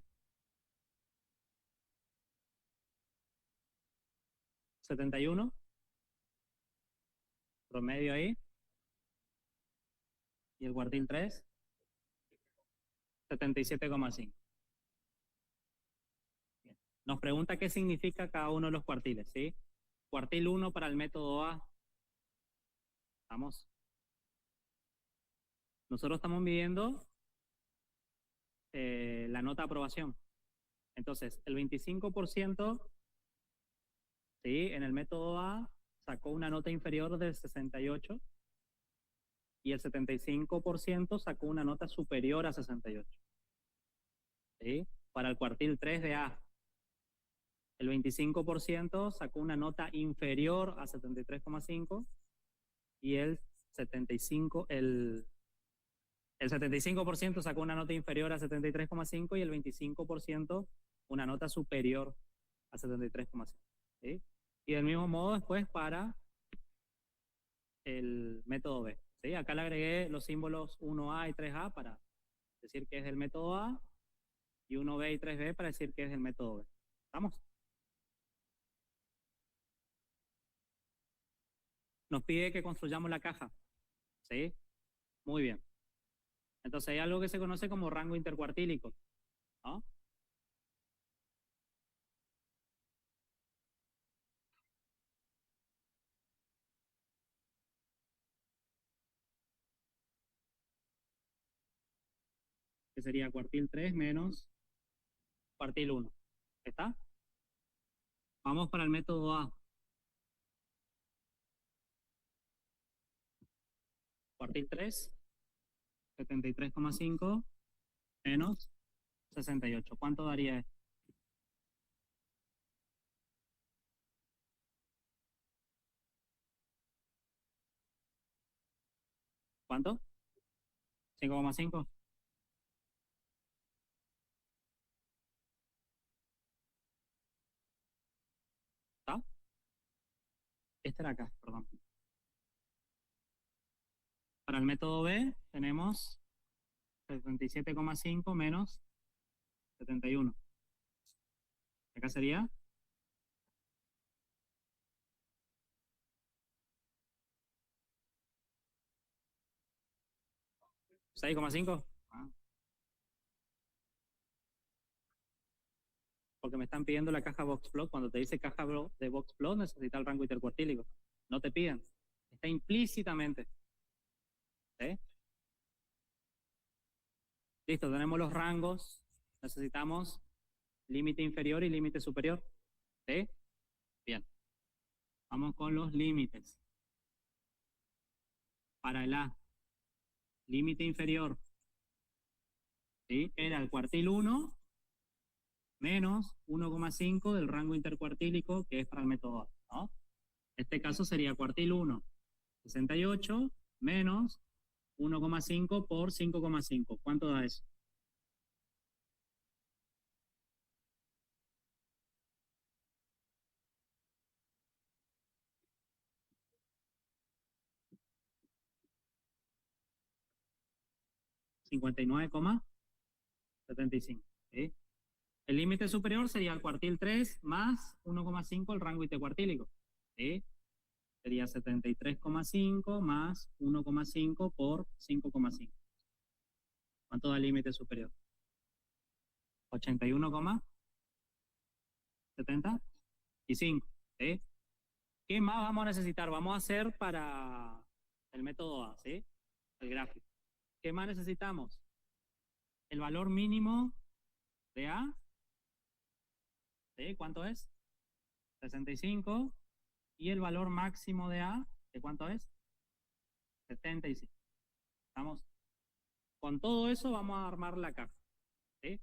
71. Promedio ahí. Y el cuartil 3. 77,5. Nos pregunta qué significa cada uno de los cuartiles, ¿sí? Cuartil 1 para el método A. ¿Estamos? Nosotros estamos midiendo la nota de aprobación. Entonces, el 25%, ¿sí? En el método A sacó una nota inferior del 68 y el 75% sacó una nota superior a 68. ¿Sí? Para el cuartil 3 de A, El 25% sacó una nota inferior a 73,5 y el 75% sacó una nota inferior a 73,5 y el 25% una nota superior a 73,5. ¿Sí? Y del mismo modo después para el método B. ¿Sí? Acá le agregué los símbolos 1A y 3A para decir que es del método A y 1B y 3B para decir que es del método B. ¿Estamos? Nos pide que construyamos la caja. ¿Sí? Muy bien. Entonces hay algo que se conoce como rango intercuartílico, ¿no? Que sería cuartil 3 menos cuartil 1. ¿Está? Vamos para el método A. Cuartil 3, 73,5 menos 68. ¿Cuánto daría esto? ¿Cuánto? 5,5. ¿Está? Este era acá, perdón. Para el método B tenemos 77,5 menos 71. Acá sería 6,5. Porque me están pidiendo la caja box-plot. Cuando te dice caja de box-plot necesita el rango intercuartílico. No te piden. Está implícitamente. ¿Sí? Listo, tenemos los rangos. Necesitamos límite inferior y límite superior. ¿Sí? Bien. Vamos con los límites. Para el A, límite inferior, ¿sí? Era el cuartil 1 menos 1,5 del rango intercuartílico que es para el método A, ¿no? En este caso sería cuartil 1, 68 menos 1,5 por 5,5. ¿Cuánto da eso? $59,75. ¿Sí? El límite superior sería el cuartil 3 más 1,5 el rango intercuartílico. ¿Sí? Sería 73,5 más 1,5 por 5,5. ¿Cuánto da el límite superior? 81,75. ¿Sí? ¿Qué más vamos a necesitar? Vamos a hacer para el método A, ¿sí? El gráfico. ¿Qué más necesitamos? El valor mínimo de A. ¿Sí? ¿Cuánto es? 65. Y el valor máximo de A, ¿de cuánto es? 75. ¿Estamos? Con todo eso vamos a armar la caja. ¿Sí?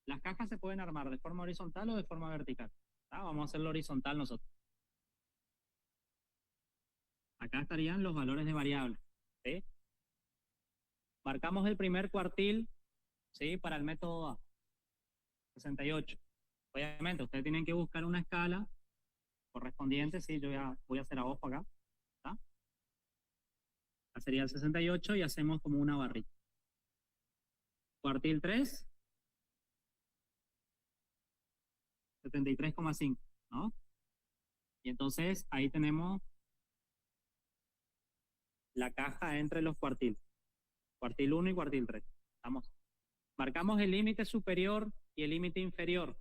Las cajas se pueden armar de forma horizontal o de forma vertical. ¿Tá? Vamos a hacerlo horizontal nosotros. Acá estarían los valores de variables. ¿Sí? Marcamos el primer cuartil, ¿sí? Para el método A. 68. Obviamente, ustedes tienen que buscar una escala correspondiente. Sí, yo ya voy a hacer a ojo acá. ¿Tá? Acá sería el 68 y hacemos como una barrita. Cuartil 3. 73,5, ¿no? Y entonces ahí tenemos la caja entre los cuartiles. Cuartil 1 y cuartil 3. ¿Estamos? Marcamos el límite superior y el límite inferior.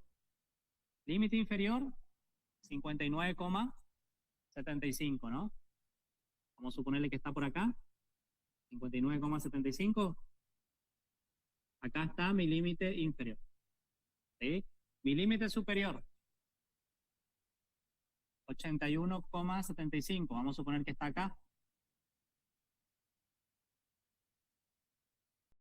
Límite inferior, 59,75, ¿no? Vamos a suponerle que está por acá. 59,75. Acá está mi límite inferior. ¿Sí? Mi límite superior, 81,75. Vamos a suponer que está acá.